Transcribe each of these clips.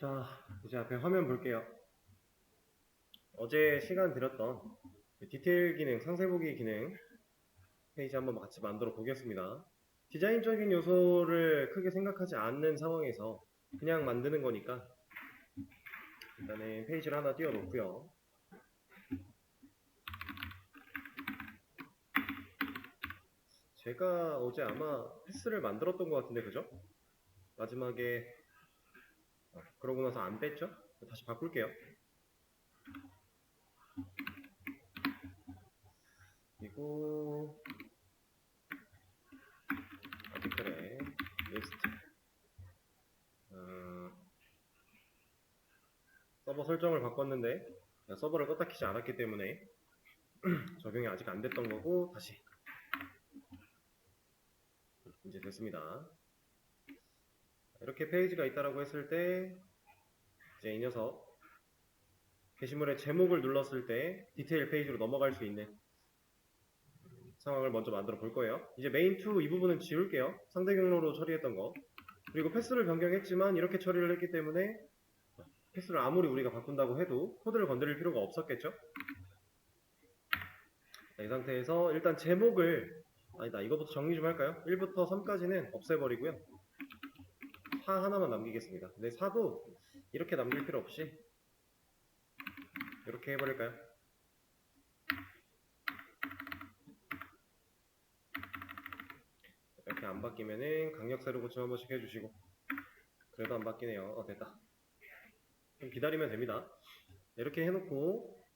자, 이제 앞에 화면 볼게요. 어제 시간 들였던 디테일 기능, 상세 보기 기능 페이지 한번 같이 만들어 보겠습니다. 디자인적인 요소를 크게 생각하지 않는 상황에서 그냥 만드는 거니까 일단은 페이지를 하나 띄워 놓고요. 제가 어제 아마 패스를 만들었던 것 같은데, 그죠? 마지막에 그러고 나서 안 뺐죠? 다시 바꿀게요. 그리고 아티클에 리스트 서버 설정을 바꿨는데 서버를 껐다 키지 않았기 때문에 적용이 아직 안 됐던 거고, 다시 이제 됐습니다. 이렇게 페이지가 있다라고 했을 때 이제 이 녀석 게시물의 제목을 눌렀을 때 디테일 페이지로 넘어갈 수 있는 상황을 먼저 만들어 볼 거예요. 이제 메인2 이 부분은 지울게요. 상대 경로로 처리했던 거. 그리고 패스를 변경했지만 이렇게 처리를 했기 때문에 패스를 아무리 우리가 바꾼다고 해도 코드를 건드릴 필요가 없었겠죠? 자, 이 상태에서 일단 제목을 아니다, 이거부터 정리 좀 할까요? 1부터 3까지는 없애버리고요. 4 하나만 남기겠습니다. 근데 4도 이렇게 남길 필요 없이 이렇게 해버릴까요? 이렇게 안 바뀌면은 강력 세로 고침 한 번씩 해주시고, 그래도 안 바뀌네요. 됐다. 좀 기다리면 됩니다. 이렇게 해놓고,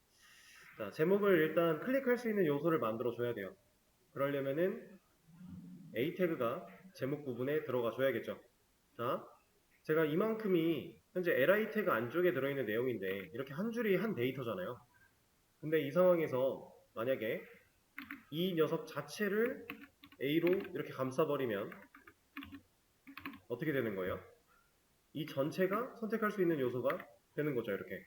자, 제목을 일단 클릭할 수 있는 요소를 만들어 줘야 돼요. 그러려면은 A 태그가 제목 부분에 들어가 줘야겠죠. 자, 제가 이만큼이 현재 li 태그 안쪽에 들어있는 내용인데 이렇게 한 줄이 한 데이터잖아요. 근데 이 상황에서 만약에 이 녀석 자체를 A로 이렇게 감싸버리면 어떻게 되는 거예요? 이 전체가 선택할 수 있는 요소가 되는 거죠, 이렇게.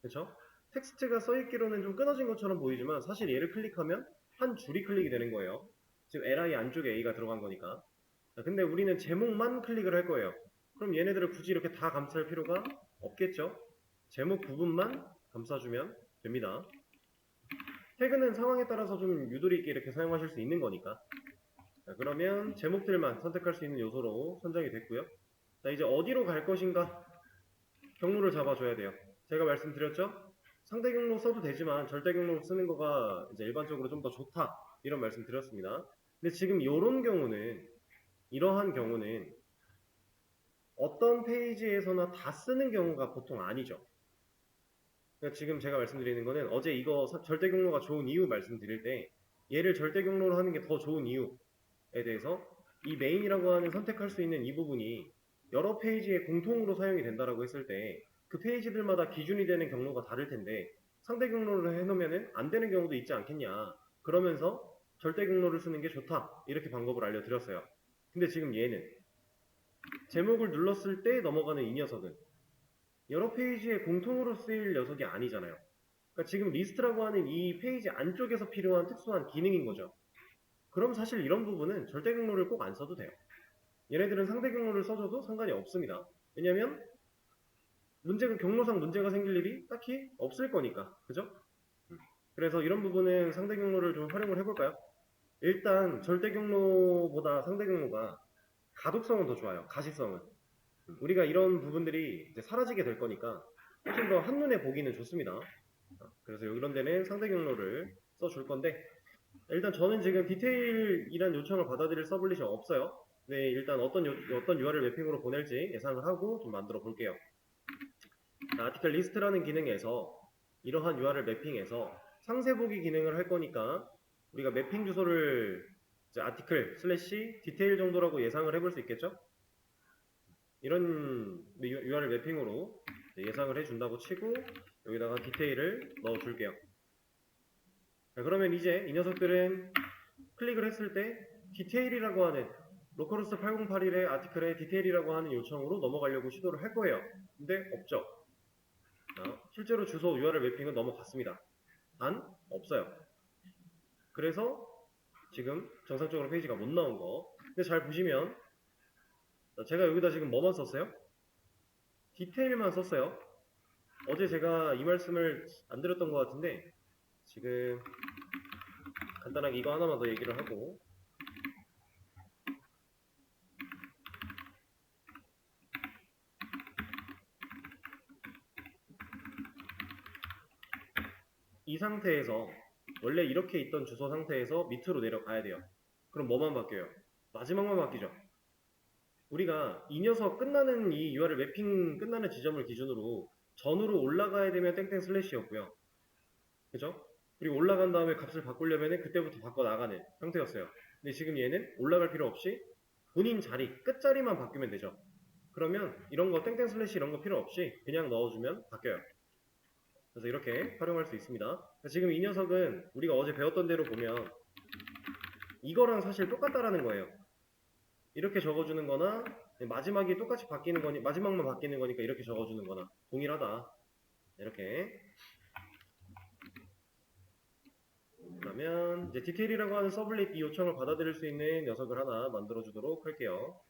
그렇죠? 텍스트가 써있기로는 좀 끊어진 것처럼 보이지만 사실 얘를 클릭하면 한 줄이 클릭이 되는 거예요. 지금 li 안쪽에 a가 들어간 거니까. 근데 우리는 제목만 클릭을 할 거예요. 그럼 얘네들을 굳이 이렇게 다 감쌀 필요가 없겠죠? 제목 부분만 감싸주면 됩니다. 태그는 상황에 따라서 좀 유도리 있게 이렇게 사용하실 수 있는 거니까. 자, 그러면 제목들만 선택할 수 있는 요소로 선정이 됐고요. 자, 이제 어디로 갈 것인가 경로를 잡아줘야 돼요. 제가 말씀드렸죠? 상대 경로 써도 되지만 절대 경로 쓰는 거가 이제 일반적으로 좀 더 좋다, 이런 말씀 드렸습니다. 근데 지금 이러한 경우는 어떤 페이지에서나 다 쓰는 경우가 보통 아니죠. 그러니까 지금 제가 말씀드리는 거는 어제 이거 절대 경로가 좋은 이유 말씀드릴 때 얘를 절대 경로로 하는 게 더 좋은 이유에 대해서 이 메인이라고 하는 선택할 수 있는 이 부분이 여러 페이지에 공통으로 사용이 된다라고 했을 때 그 페이지들마다 기준이 되는 경로가 다를 텐데 상대 경로를 해놓으면 안 되는 경우도 있지 않겠냐. 그러면서 절대 경로를 쓰는 게 좋다, 이렇게 방법을 알려드렸어요. 근데 지금 얘는 제목을 눌렀을 때 넘어가는 이 녀석은 여러 페이지에 공통으로 쓰일 녀석이 아니잖아요. 그러니까 지금 리스트라고 하는 이 페이지 안쪽에서 필요한 특수한 기능인 거죠. 그럼 사실 이런 부분은 절대 경로를 꼭 안 써도 돼요. 얘네들은 상대 경로를 써줘도 상관이 없습니다. 왜냐면 경로상 문제가 생길 일이 딱히 없을 거니까. 그죠? 그래서 이런 부분은 상대 경로를 좀 활용을 해볼까요? 일단 절대 경로보다 상대 경로가 가독성은 더 좋아요. 가시성은. 우리가 이런 부분들이 이제 사라지게 될 거니까 훨씬 더 한눈에 보기는 좋습니다. 그래서 이런 데는 상대 경로를 써줄 건데, 일단 저는 지금 디테일이란 요청을 받아들일 서블릿이 없어요. 네, 일단 어떤 URL 매핑으로 보낼지 예상을 하고 좀 만들어 볼게요. 아티클 리스트라는 기능에서 이러한 URL 매핑에서 상세 보기 기능을 할 거니까 우리가 매핑 주소를 아티클 슬래시 디테일 정도라고 예상을 해볼 수 있겠죠? 이런 URL 매핑으로 예상을 해준다고 치고 여기다가 디테일을 넣어줄게요. 자, 그러면 이제 이 녀석들은 클릭을 했을 때 디테일이라고 하는 로컬호스트 8081의 아티클에 디테일이라고 하는 요청으로 넘어가려고 시도를 할 거예요. 근데 없죠. 실제로 주소 URL 매핑은 넘어갔습니다. 단 없어요. 그래서 지금 정상적으로 페이지가 못 나온 거. 근데 잘 보시면 제가 여기다 지금 뭐만 썼어요? 디테일만 썼어요. 어제 제가 이 말씀을 안 드렸던 것 같은데 지금 간단하게 이거 하나만 더 얘기를 하고 이 상태에서 원래 이렇게 있던 주소 상태에서 밑으로 내려가야 돼요. 그럼 뭐만 바뀌어요? 마지막만 바뀌죠. 우리가 이 녀석 끝나는 이 URL 매핑 끝나는 지점을 기준으로 전으로 올라가야 되면 땡땡 슬래시였고요. 그죠? 그리고 올라간 다음에 값을 바꾸려면 그때부터 바꿔 나가는 상태였어요. 근데 지금 얘는 올라갈 필요 없이 본인 자리, 끝자리만 바뀌면 되죠. 그러면 이런 거 땡땡 슬래시 이런 거 필요 없이 그냥 넣어주면 바뀌어요. 그래서 이렇게 활용할 수 있습니다. 지금 이 녀석은 우리가 어제 배웠던 대로 보면 이거랑 사실 똑같다라는 거예요. 이렇게 적어주는 거나 마지막이 똑같이 바뀌는 거니 마지막만 바뀌는 거니까 이렇게 적어주는 거나 동일하다. 이렇게. 그러면 이제 디테일이라고 하는 서블릿 이 요청을 받아들일 수 있는 녀석을 하나 만들어 주도록 할게요.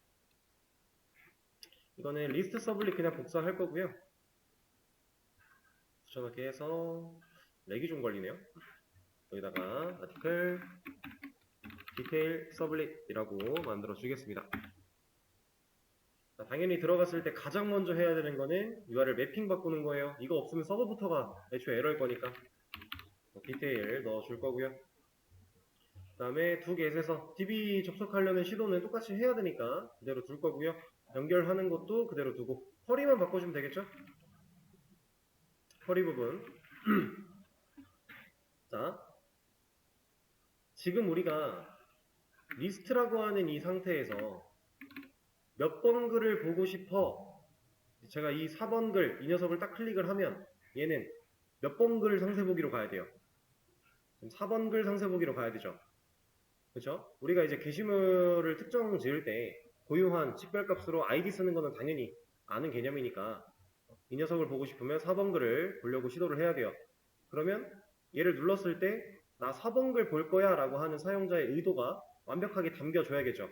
이거는 리스트 서블릿 그냥 복사할 거고요. 붙여넣기 해서 렉이 좀 걸리네요. 여기다가 아티클 디테일 서블릿이라고 만들어 주겠습니다. 당연히 들어갔을 때 가장 먼저 해야 되는 거는 URL 매핑 바꾸는 거예요. 이거 없으면 서버부터가 애초에 에러일 거니까 디테일 넣어줄 거고요. 그 다음에 두 겟에서 DB 접속하려는 시도는 똑같이 해야 되니까 그대로 둘 거고요. 연결하는 것도 그대로 두고 쿼리만 바꿔주면 되겠죠? 쿼리 부분. 자, 지금 우리가 리스트라고 하는 이 상태에서 몇 번 글을 보고 싶어. 제가 이 4번 글, 이 녀석을 딱 클릭을 하면 얘는 몇 번 글 상세 보기로 가야 돼요. 4번 글 상세 보기로 가야 되죠. 그렇죠? 우리가 이제 게시물을 특정 지을 때 고유한 식별값으로 ID 쓰는 거는 당연히 아는 개념이니까 이 녀석을 보고 싶으면 4번 글을 보려고 시도를 해야 돼요. 그러면 얘를 눌렀을 때 나 4번 글 볼 거야 라고 하는 사용자의 의도가 완벽하게 담겨줘야겠죠.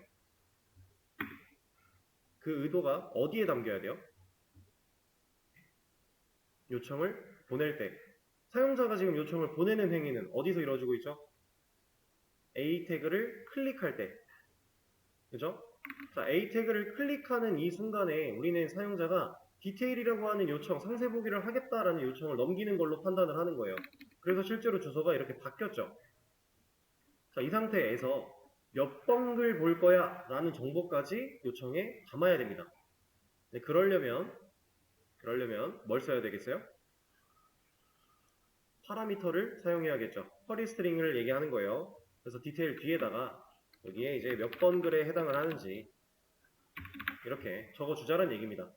그 의도가 어디에 담겨야 돼요? 요청을 보낼 때. 사용자가 지금 요청을 보내는 행위는 어디서 이루어지고 있죠? A 태그를 클릭할 때. 그죠? 자, A 태그를 클릭하는 이 순간에 우리는 사용자가 디테일이라고 하는 요청, 상세 보기를 하겠다라는 요청을 넘기는 걸로 판단을 하는 거예요. 그래서 실제로 주소가 이렇게 바뀌었죠. 자, 이 상태에서 몇 번 글 볼 거야 라는 정보까지 요청에 담아야 됩니다. 네, 그러려면 뭘 써야 되겠어요? 파라미터를 사용해야겠죠. 쿼리 스트링을 얘기하는 거예요. 그래서 디테일 뒤에다가 여기에 이제 몇 번 글에 해당을 하는지 이렇게 적어주자는 얘기입니다.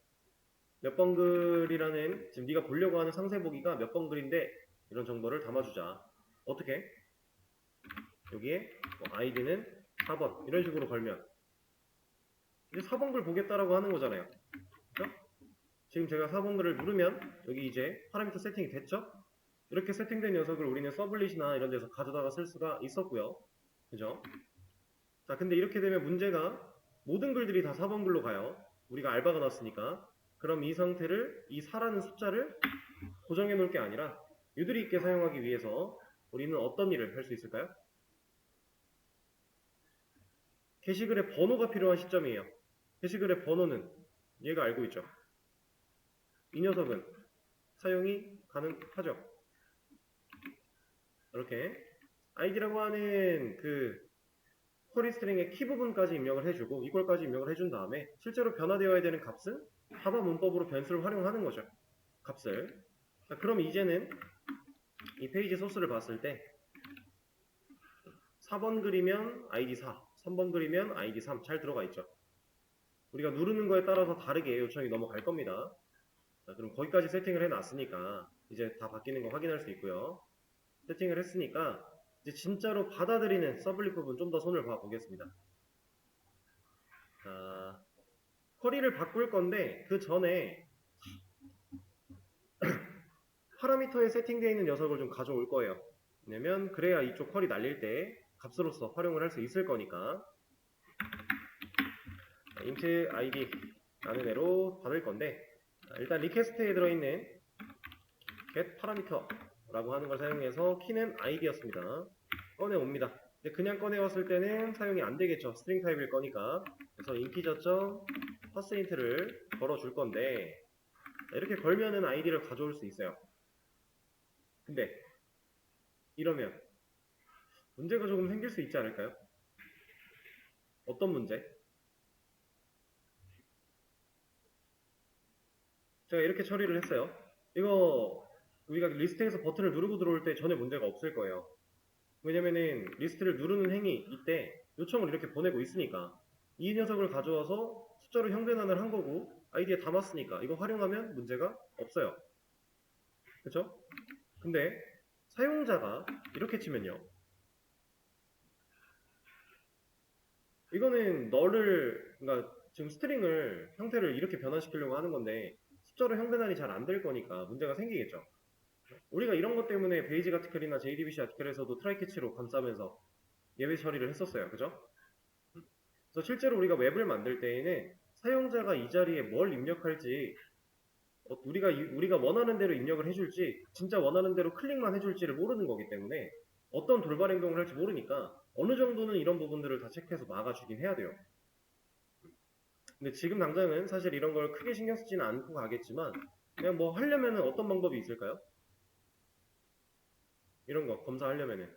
몇 번 글이라는 지금 네가 보려고 하는 상세 보기가 몇 번 글인데 이런 정보를 담아주자. 어떻게? 여기에 아이디는 4번 이런 식으로 걸면 이제 4번 글 보겠다라고 하는 거잖아요. 그렇죠? 지금 제가 4번 글을 누르면 여기 이제 파라미터 세팅이 됐죠? 이렇게 세팅된 녀석을 우리는 서블릿이나 이런 데서 가져다가 쓸 수가 있었고요. 그죠? 자, 근데 이렇게 되면 문제가 모든 글들이 다 4번 글로 가요. 우리가 알바가 났으니까. 그럼 이 상태를, 이 4라는 숫자를 고정해 놓을 게 아니라 유들이 있게 사용하기 위해서 우리는 어떤 일을 할 수 있을까요? 게시글의 번호가 필요한 시점이에요. 게시글의 번호는 얘가 알고 있죠. 이 녀석은 사용이 가능하죠. 이렇게 id라고 하는 그 쿼리 스트링의 키 부분까지 입력을 해주고 이걸까지 입력을 해준 다음에 실제로 변화되어야 되는 값은 자바 문법으로 변수를 활용하는 거죠. 값을. 자, 그럼 이제는 이 페이지 소스를 봤을 때 4번 글이면 id 4, 3번 글이면 id 3 잘 들어가 있죠. 우리가 누르는 거에 따라서 다르게 요청이 넘어갈 겁니다. 자, 그럼 거기까지 세팅을 해놨으니까 이제 다 바뀌는 거 확인할 수 있고요. 세팅을 했으니까 이제 진짜로 받아들이는 서블릿 부분 좀 더 손을 봐보겠습니다. 자, 쿼리를 바꿀 건데 그 전에 파라미터에 세팅되어 있는 녀석을 좀 가져올 거예요. 왜냐면 그래야 이쪽 쿼리 날릴 때 값으로서 활용을 할 수 있을 거니까. int id 라는 애로 받을 건데 일단 리퀘스트에 들어있는 get parameter라고 하는 걸 사용해서 키는 id였습니다. 꺼내옵니다. 근데 그냥 꺼내왔을 때는 사용이 안 되겠죠. 스트링 타입일 거니까. 그래서 integer.parseInt를 걸어줄 건데 이렇게 걸면은 id를 가져올 수 있어요. 근데 이러면 문제가 조금 생길 수 있지 않을까요? 어떤 문제? 제가 이렇게 처리를 했어요. 이거 우리가 리스트에서 버튼을 누르고 들어올 때 전혀 문제가 없을 거예요. 왜냐면은 리스트를 누르는 행위 이때 요청을 이렇게 보내고 있으니까 이 녀석을 가져와서 숫자로 형변환을 한 거고 아이디에 담았으니까 이거 활용하면 문제가 없어요. 그쵸? 근데 사용자가 이렇게 치면요. 이거는 그러니까 지금 스트링을 형태를 이렇게 변환시키려고 하는 건데 숫자로 형변환이 잘 안 될 거니까 문제가 생기겠죠. 우리가 이런 것 때문에 베이직 아티클이나 JDBC 아티클에서도 트라이 캐치로 감싸면서 예외 처리를 했었어요. 그죠? 그래서 실제로 우리가 웹을 만들 때에는 사용자가 이 자리에 뭘 입력할지 우리가 원하는 대로 입력을 해줄지 진짜 원하는 대로 클릭만 해줄지를 모르는 거기 때문에 어떤 돌발 행동을 할지 모르니까 어느 정도는 이런 부분들을 다 체크해서 막아주긴 해야 돼요. 근데 지금 당장은 사실 이런 걸 크게 신경 쓰지는 않고 가겠지만 그냥 뭐 하려면은 어떤 방법이 있을까요? 이런 거 검사하려면은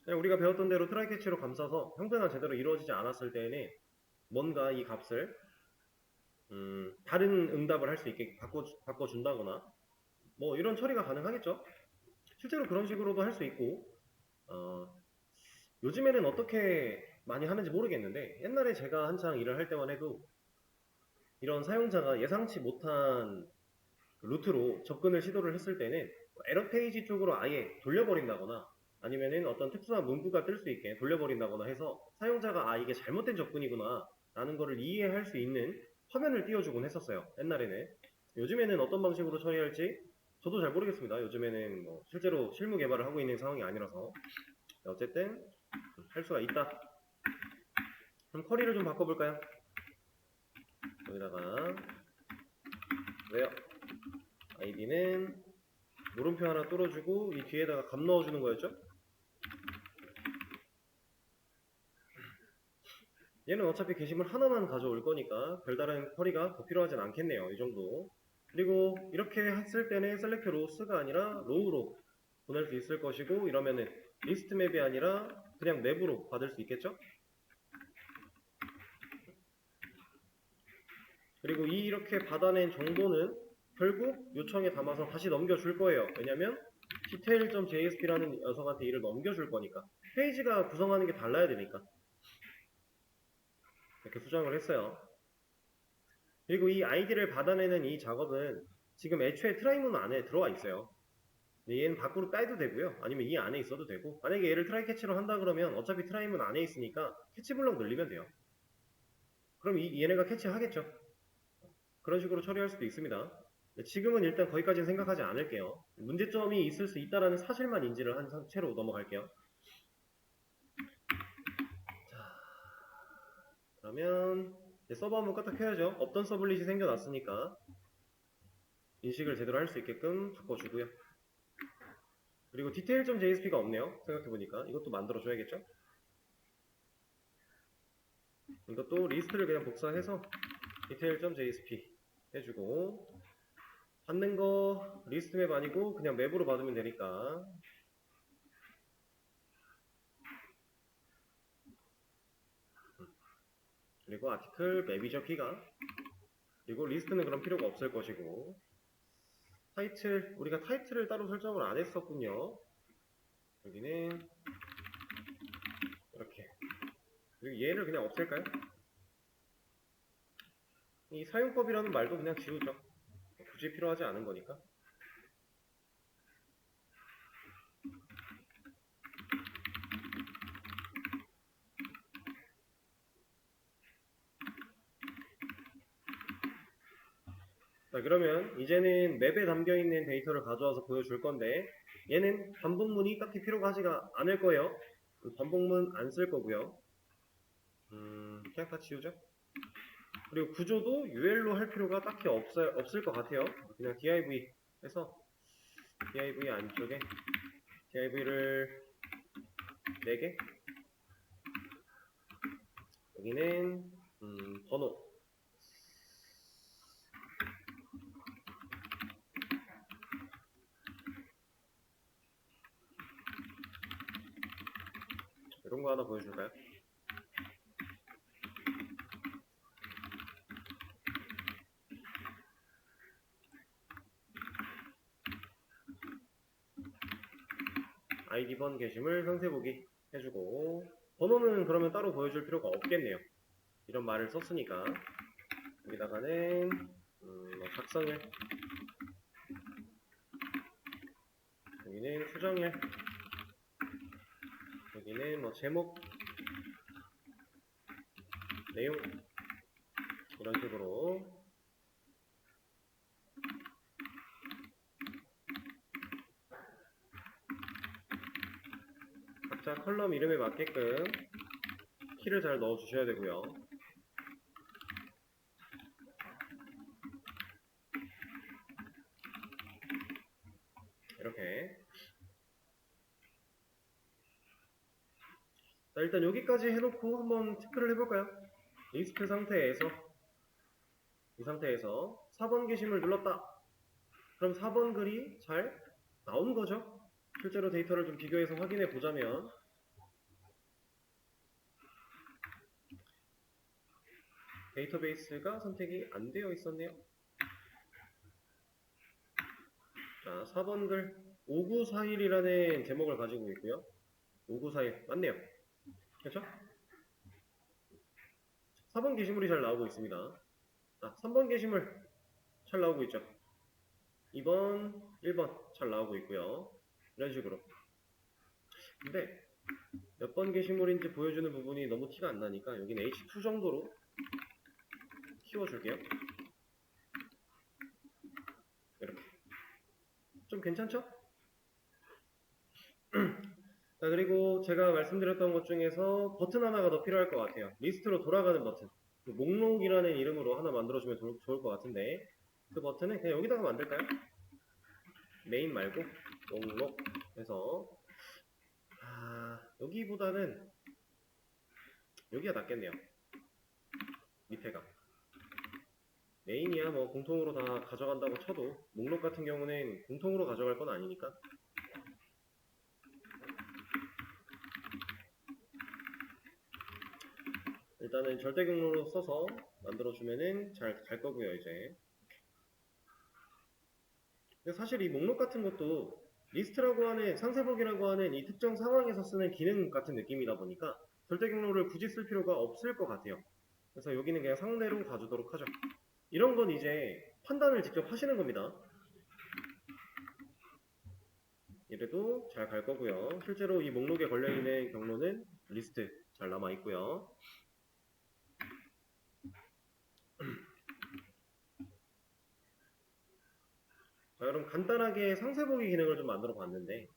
그냥 우리가 배웠던 대로 트라이 캐치로 감싸서 형태가 제대로 이루어지지 않았을 때에는 뭔가 이 값을 다른 응답을 할 수 있게 바꿔준다거나 뭐 이런 처리가 가능하겠죠. 실제로 그런 식으로도 할 수 있고 어, 요즘에는 어떻게 많이 하는지 모르겠는데 옛날에 제가 한창 일을 할 때만 해도 이런 사용자가 예상치 못한 루트로 접근을 시도를 했을 때는 에러 페이지 쪽으로 아예 돌려버린다거나 아니면은 어떤 특수한 문구가 뜰 수 있게 돌려버린다거나 해서 사용자가 이게 잘못된 접근이구나 라는 거를 이해할 수 있는 화면을 띄워주곤 했었어요. 옛날에는. 요즘에는 어떤 방식으로 처리할지 저도 잘 모르겠습니다. 요즘에는 뭐 실제로 실무 개발을 하고 있는 상황이 아니라서. 어쨌든 할 수가 있다. 그럼 쿼리를 좀 바꿔볼까요? 여기다가 왜요? 아이디는 물음표 하나 뚫어주고 이 뒤에다가 값 넣어주는 거였죠? 얘는 어차피 게시물 하나만 가져올 거니까 별다른 쿼리가 더 필요하진 않겠네요. 이 정도. 그리고 이렇게 했을 때는 셀렉트 로스가 아니라 로우로 보낼 수 있을 것이고 이러면은 리스트 맵이 아니라 그냥 맵으로 받을 수 있겠죠? 그리고 이렇게 받아낸 정보는 결국 요청에 담아서 다시 넘겨줄 거예요. 왜냐면 detail.jsp라는 녀석한테 이를 넘겨줄 거니까 페이지가 구성하는 게 달라야 되니까 이렇게 수정을 했어요. 그리고 이 아이디를 받아내는 이 작업은 지금 애초에 트라이문 안에 들어와 있어요. 얘는 밖으로 빼도 되고요. 아니면 이 안에 있어도 되고 만약에 얘를 트라이 캐치로 한다 그러면 어차피 트라이문 안에 있으니까 캐치 블럭 늘리면 돼요. 그럼 얘네가 캐치하겠죠. 그런 식으로 처리할 수도 있습니다. 지금은 일단 거기까지는 생각하지 않을게요. 문제점이 있을 수 있다는 사실만 인지를 한 채로 넘어갈게요. 자, 그러면 서버 한번 껐다 켜야죠. 없던 서블릿이 생겨났으니까 인식을 제대로 할 수 있게끔 바꿔주고요. 그리고 detail.jsp가 없네요. 생각해보니까 이것도 만들어줘야겠죠. 이것도 리스트를 그냥 복사해서 detail.jsp 해주고 받는 거 리스트 맵 아니고 그냥 맵으로 받으면 되니까 그리고 아티클 맵이죠 키가 그리고 리스트는 그럼 필요가 없을 것이고 타이틀 우리가 타이틀을 따로 설정을 안 했었군요. 여기는 이렇게 그리고 얘를 그냥 없앨까요? 이 사용법이라는 말도 그냥 지우죠. 굳이 필요하지 않은 거니까. 자 그러면 이제는 맵에 담겨있는 데이터를 가져와서 보여줄 건데 얘는 반복문이 딱히 필요가 하지가 않을 거예요. 반복문 안 쓸 거고요. 그냥 다 지우죠. 그리고 구조도 UL로 할 필요가 딱히 없을 것 같아요. 그냥 div 해서 div 안쪽에 div를 4개, 여기는 번호, 이런 거 하나 보여줄까요? id 번 게시물 상세 보기 해주고, 번호는 그러면 따로 보여줄 필요가 없겠네요. 이런 말을 썼으니까. 여기다가는 뭐 작성일, 여기는 수정일, 여기는 뭐 제목, 내용, 이런 식으로 각자 컬럼 이름에 맞게끔 키를 잘 넣어 주셔야 되고요. 이렇게. 자, 일단 여기까지 해놓고 한번 체크를 해볼까요? 리스트 상태에서, 이 상태에서 4번 게시물 눌렀다. 그럼 4번 글이 잘 나온 거죠? 실제로 데이터를 좀 비교해서 확인해 보자면, 데이터베이스가 선택이 안 되어 있었네요. 자, 4번 글 5941이라는 제목을 가지고 있고요. 5941 맞네요. 그렇죠? 4번 게시물이 잘 나오고 있습니다. 자, 3번 게시물 잘 나오고 있죠. 2번, 1번 잘 나오고 있고요. 이런 식으로. 근데 몇 번 게시물인지 보여주는 부분이 너무 티가 안 나니까 여기는 H2 정도로 키워줄게요. 이렇게. 좀 괜찮죠? 자, 그리고 제가 말씀드렸던 것 중에서 버튼 하나가 더 필요할 것 같아요. 리스트로 돌아가는 버튼. 목록이라는 이름으로 하나 만들어주면 좋을 것 같은데, 그 버튼은 그냥 여기다가 만들까요? 메인 말고 목록 해서, 여기보다는 여기가 낫겠네요. 밑에가 메인이야 뭐 공통으로 다 가져간다고 쳐도 목록 같은 경우는 공통으로 가져갈 건 아니니까. 일단은 절대 경로로 써서 만들어주면은 잘 갈 거고요. 이제 근데 사실 이 목록 같은 것도 리스트라고 하는 상세보기라고 하는 이 특정 상황에서 쓰는 기능 같은 느낌이다 보니까 절대 경로를 굳이 쓸 필요가 없을 것 같아요. 그래서 여기는 그냥 상대로 가주도록 하죠. 이런 건 이제 판단을 직접 하시는 겁니다. 이래도 잘 갈 거고요. 실제로 이 목록에 걸려있는 경로는 리스트 잘 남아 있고요. 자, 그럼 간단하게 상세보기 기능을 좀 만들어 봤는데,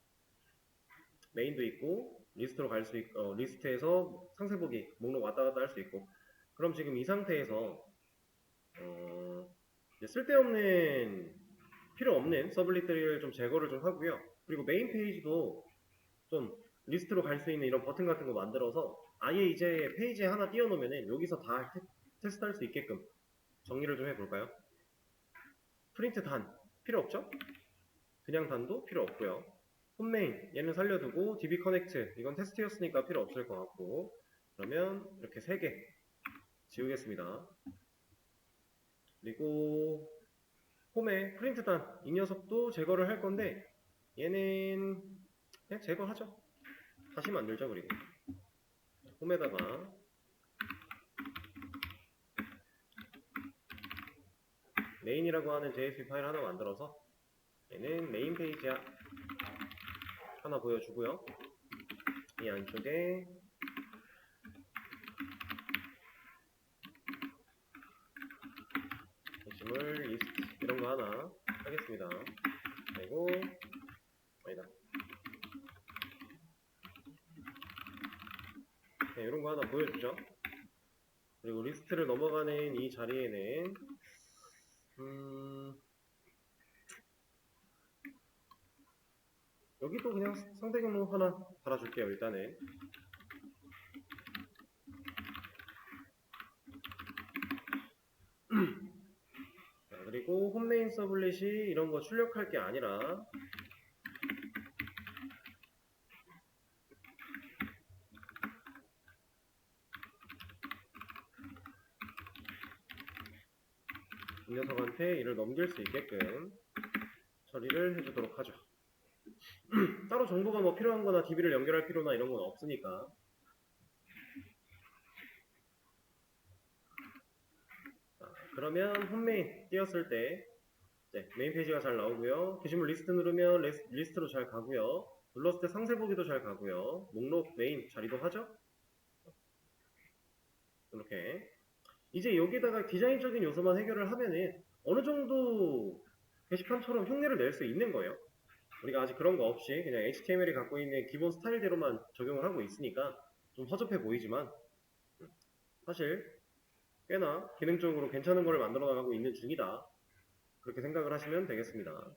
메인도 있고 리스트로 갈 수 있고, 리스트에서 상세보기 목록 왔다 갔다 할 수 있고, 그럼 지금 이 상태에서 쓸데없는 필요 없는 서블릿들을 좀 제거를 좀 하고요. 그리고 메인 페이지도 좀 리스트로 갈 수 있는 이런 버튼 같은 거 만들어서 아예 이제 페이지에 하나 띄워놓으면 여기서 다 테스트할 수 있게끔 정리를 좀 해볼까요? 프린트 단 필요 없죠? 그냥 단도 필요 없고요. 홈메인 얘는 살려두고 db 커넥트 이건 테스트였으니까 필요 없을 것 같고, 그러면 이렇게 3개 지우겠습니다. 그리고 홈에 프린트 단 이 녀석도 제거를 할 건데 얘는 그냥 제거하죠. 다시 만들죠. 그리고 홈에다가 메인이라고 하는 JSP 파일 하나 만들어서 얘는 메인 페이지야 하나 보여주고요. 이 안쪽에 게시물 리스트 이런 거 하나 하겠습니다. 그리고 아니다. 네, 이런 거 하나 보여주죠. 그리고 리스트를 넘어가는 이 자리에는 여기도 그냥 상대 경로 하나 달아줄게요. 일단은 자, 그리고 홈메인 서블릿이 이런 거 출력할 게 아니라 이 녀석한테 이를 넘길 수 있게끔 처리를 해주도록 하죠. 따로 정보가 뭐 필요한 거나 DB를 연결할 필요나 이런 건 없으니까. 자, 그러면 홈메인 띄웠을 때 메인 페이지가 잘 나오고요. 게시물 리스트 누르면 리스트로 잘 가고요. 눌렀을 때 상세 보기도 잘 가고요. 목록 메인 잘 이동하죠? 이렇게 이제 여기다가 디자인적인 요소만 해결을 하면은 어느 정도 게시판처럼 흉내를 낼 수 있는 거예요. 우리가 아직 그런 거 없이 그냥 HTML이 갖고 있는 기본 스타일대로만 적용을 하고 있으니까 좀 허접해 보이지만 사실 꽤나 기능적으로 괜찮은 거를 만들어 나가고 있는 중이다. 그렇게 생각을 하시면 되겠습니다.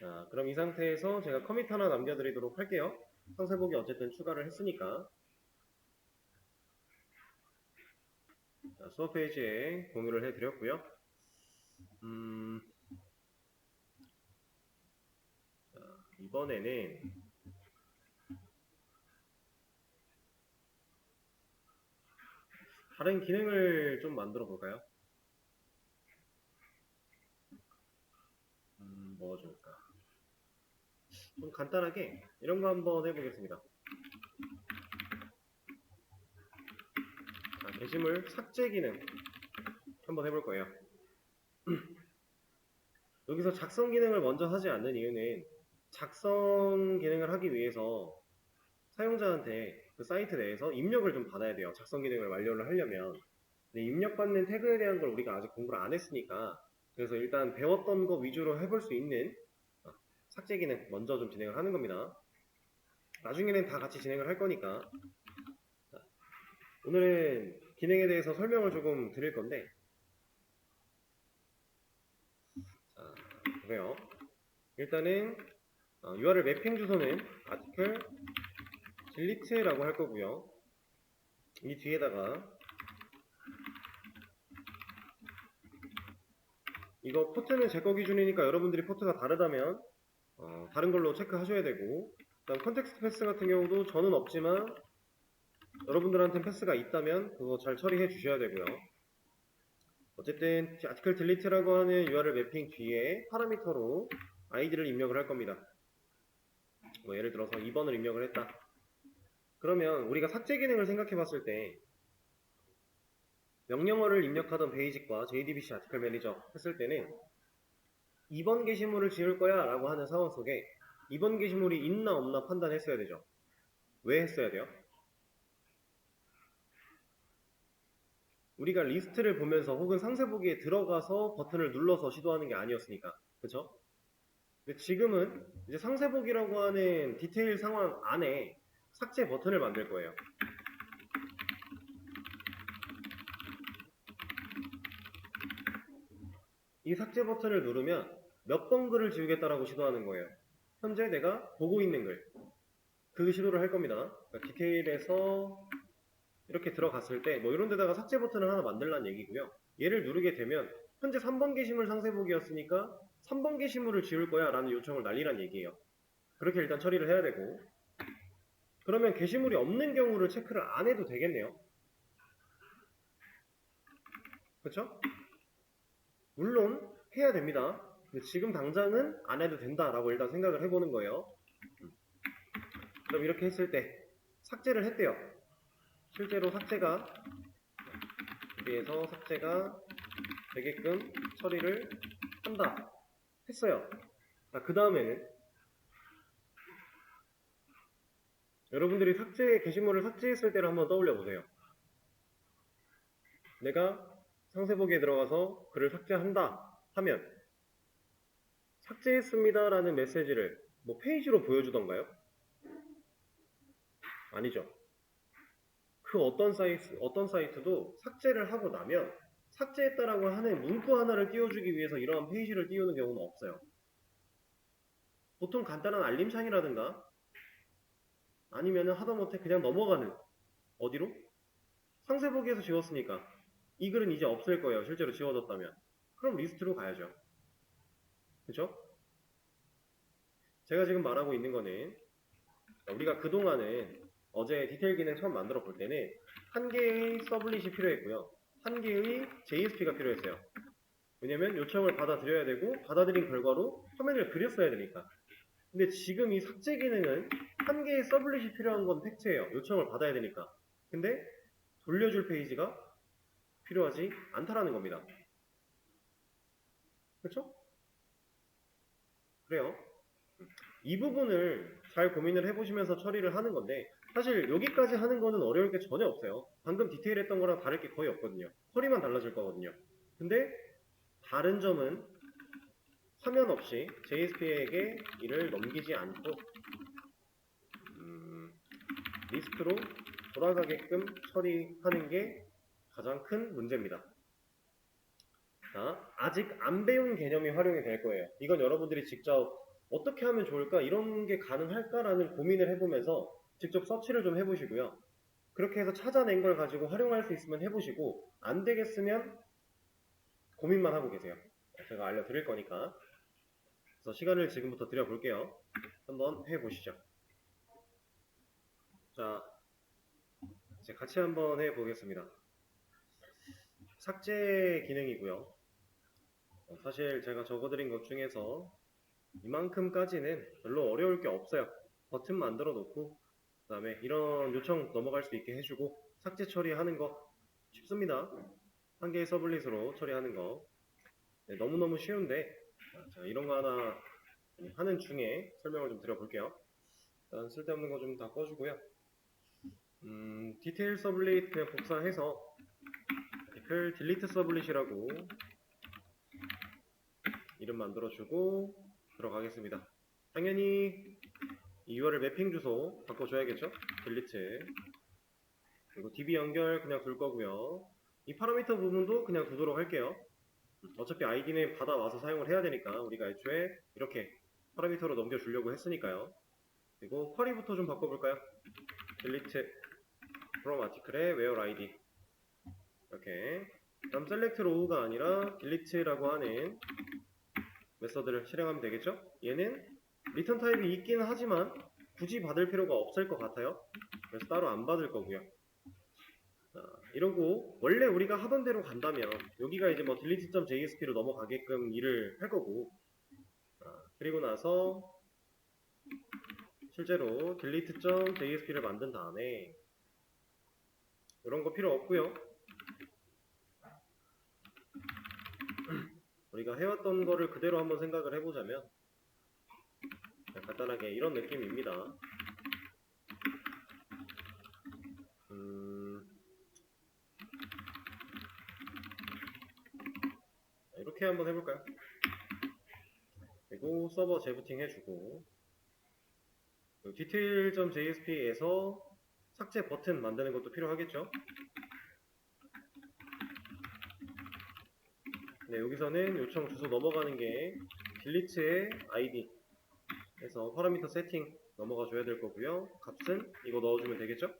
자, 그럼 이 상태에서 제가 커밋 하나 남겨드리도록 할게요. 상세 보기 어쨌든 추가를 했으니까. 자, 수업 페이지에 공유를 해드렸고요. 자, 이번에는 다른 기능을 좀 만들어 볼까요? 뭐 좋을까? 좀 간단하게 이런 거 한번 해보겠습니다. 자, 게시물 삭제 기능 한번 해볼 거예요. 여기서 작성 기능을 먼저 하지 않는 이유는 작성 기능을 하기 위해서 사용자한테 그 사이트 내에서 입력을 좀 받아야 돼요. 작성 기능을 완료를 하려면. 근데 입력받는 태그에 대한 걸 우리가 아직 공부를 안 했으니까 그래서 일단 배웠던 거 위주로 해볼 수 있는 삭제 기능 먼저 좀 진행을 하는 겁니다. 나중에는 다 같이 진행을 할 거니까 오늘은 기능에 대해서 설명을 조금 드릴 건데 자, 보세요. 일단은 URL 매핑 주소는 article delete라고 할 거고요. 이 뒤에다가 이거 포트는 제 거 기준이니까 여러분들이 포트가 다르다면 다른 걸로 체크하셔야 되고 그다음 컨텍스트 패스 같은 경우도 저는 없지만 여러분들한테 패스가 있다면 그거 잘 처리해 주셔야 되고요. 어쨌든 article delete라고 하는 URL 매핑 뒤에 파라미터로 id를 입력을 할 겁니다. 뭐 예를 들어서 2번을 입력을 했다. 그러면 우리가 삭제 기능을 생각해 봤을 때 명령어를 입력하던 베이직과 JDBC 아티클 매니저 했을 때는 2번 게시물을 지울 거야 라고 하는 상황 속에 2번 게시물이 있나 없나 판단했어야 되죠. 왜 했어야 돼요? 우리가 리스트를 보면서 혹은 상세 보기에 들어가서 버튼을 눌러서 시도하는 게 아니었으니까. 그쵸? 근데 지금은 이제 상세 보기라고 하는 디테일 상황 안에 삭제 버튼을 만들 거예요. 이 삭제 버튼을 누르면 몇 번 글을 지우겠다라고 시도하는 거예요. 현재 내가 보고 있는 글. 그 시도를 할 겁니다. 그러니까 디테일에서 이렇게 들어갔을 때 뭐 이런 데다가 삭제 버튼을 하나 만들라는 얘기고요. 얘를 누르게 되면 현재 3번 게시물 상세 보기였으니까 3번 게시물을 지울 거야 라는 요청을 날리란 얘기예요. 그렇게 일단 처리를 해야 되고 그러면 게시물이 없는 경우를 체크를 안 해도 되겠네요. 그렇죠? 물론 해야 됩니다. 근데 지금 당장은 안 해도 된다라고 일단 생각을 해보는 거예요. 그럼 이렇게 했을 때 삭제를 했대요. 실제로 삭제가 여기에서 삭제가 되게끔 처리를 한다 했어요. 자, 그 다음에는 여러분들이 게시물을 삭제했을 때를 한번 떠올려 보세요. 내가 상세 보기에 들어가서 글을 삭제한다 하면 삭제했습니다 라는 메시지를 뭐 페이지로 보여주던가요? 아니죠. 그 어떤 사이트도 삭제를 하고 나면 삭제했다라고 하는 문구 하나를 띄워주기 위해서 이러한 페이지를 띄우는 경우는 없어요. 보통 간단한 알림창이라든가 아니면 하다못해 그냥 넘어가는 어디로? 상세 보기에서 지웠으니까 이 글은 이제 없을 거예요. 실제로 지워졌다면. 그럼 리스트로 가야죠. 그쵸? 제가 지금 말하고 있는 거는 우리가 그동안은 어제 디테일 기능 처음 만들어 볼 때는 한 개의 서블릿이 필요했고요. 한 개의 JSP가 필요했어요. 왜냐면 요청을 받아들여야 되고 받아들인 결과로 화면을 그렸어야 되니까. 근데 지금 이 삭제 기능은 한 개의 서블릿이 필요한 건 팩트예요. 요청을 받아야 되니까. 근데 돌려줄 페이지가 필요하지 않다라는 겁니다. 그렇죠? 그래요. 이 부분을 잘 고민을 해보시면서 처리를 하는 건데 사실 여기까지 하는 거는 어려울 게 전혀 없어요. 방금 디테일했던 거랑 다를 게 거의 없거든요. 쿼리만 달라질 거거든요. 근데 다른 점은 화면 없이 JSP에게 이를 넘기지 않고 리스트로 돌아가게끔 처리하는 게 가장 큰 문제입니다. 자, 아직 안 배운 개념이 활용이 될 거예요. 이건 여러분들이 직접 어떻게 하면 좋을까? 이런 게 가능할까라는 고민을 해보면서 직접 서치를 좀 해보시고요. 그렇게 해서 찾아낸 걸 가지고 활용할 수 있으면 해보시고 안 되겠으면 고민만 하고 계세요. 제가 알려드릴 거니까. 그래서 시간을 지금부터 드려볼게요. 한번 해보시죠. 자, 이제 같이 한번 해보겠습니다. 삭제 기능이고요. 사실 제가 적어드린 것 중에서 이만큼까지는 별로 어려울 게 없어요. 버튼 만들어 놓고 그 다음에 이런 요청 넘어갈 수 있게 해주고 삭제 처리하는 거 쉽습니다. 한 개의 서블릿으로 처리하는 거 네, 너무너무 쉬운데 자, 이런 거 하나 하는 중에 설명을 좀 드려볼게요. 일단 쓸데없는 거 좀 다 꺼주고요. 디테일 서블릿 그냥 복사해서 디테일 딜리트 서블릿이라고 이름 만들어주고 들어가겠습니다. 당연히 이 URL 매핑 주소 바꿔줘야겠죠? 딜리트 그리고 DB 연결 그냥 둘 거고요. 이 파라미터 부분도 그냥 두도록 할게요. 어차피 아이디는 받아와서 사용을 해야 되니까 우리가 애초에 이렇게 파라미터로 넘겨주려고 했으니까요. 그리고 쿼리부터 좀 바꿔볼까요? 딜리트 from article의 where id 이렇게 그럼 select row가 아니라 delete라고 하는 메서드를 실행하면 되겠죠? 얘는 리턴 타입이 있긴 하지만 굳이 받을 필요가 없을 것 같아요. 그래서 따로 안 받을 거고요. 이러고 원래 우리가 하던 대로 간다면 여기가 이제 뭐 delete.jsp로 넘어가게끔 일을 할 거고 그리고 나서 실제로 delete.jsp를 만든 다음에 이런 거 필요 없고요. 우리가 해왔던 거를 그대로 한번 생각을 해보자면 간단하게 이런 느낌입니다. 이렇게 한번 해볼까요? 그리고 서버 재부팅 해주고 detail.jsp에서 삭제 버튼 만드는 것도 필요하겠죠? 네, 여기서는 요청 주소 넘어가는 게 delete의 id 해서 파라미터 세팅 넘어가 줘야 될 거고요. 값은 이거 넣어주면 되겠죠?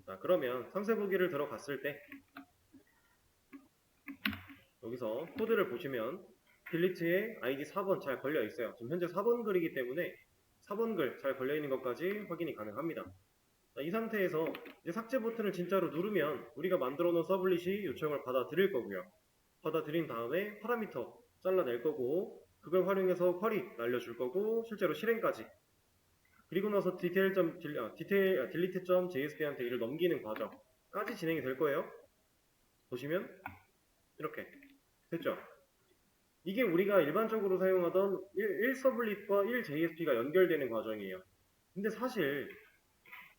자, 그러면 상세 보기를 들어갔을 때 여기서 코드를 보시면 delete의 id 4번 잘 걸려 있어요. 지금 현재 4번 글이기 때문에 4번 글 잘 걸려 있는 것까지 확인이 가능합니다. 자, 이 상태에서 이제 삭제 버튼을 진짜로 누르면 우리가 만들어 놓은 서블릿이 요청을 받아들일 거고요. 받아들인 다음에 파라미터 잘라낼 거고 그걸 활용해서 쿼리 날려줄 거고 실제로 실행까지 그리고 나서 delete.jsp한테 이를 넘기는 과정까지 진행이 될 거예요. 보시면 이렇게 됐죠? 이게 우리가 일반적으로 사용하던 1서블릿과 1JSP가 연결되는 과정이에요. 근데 사실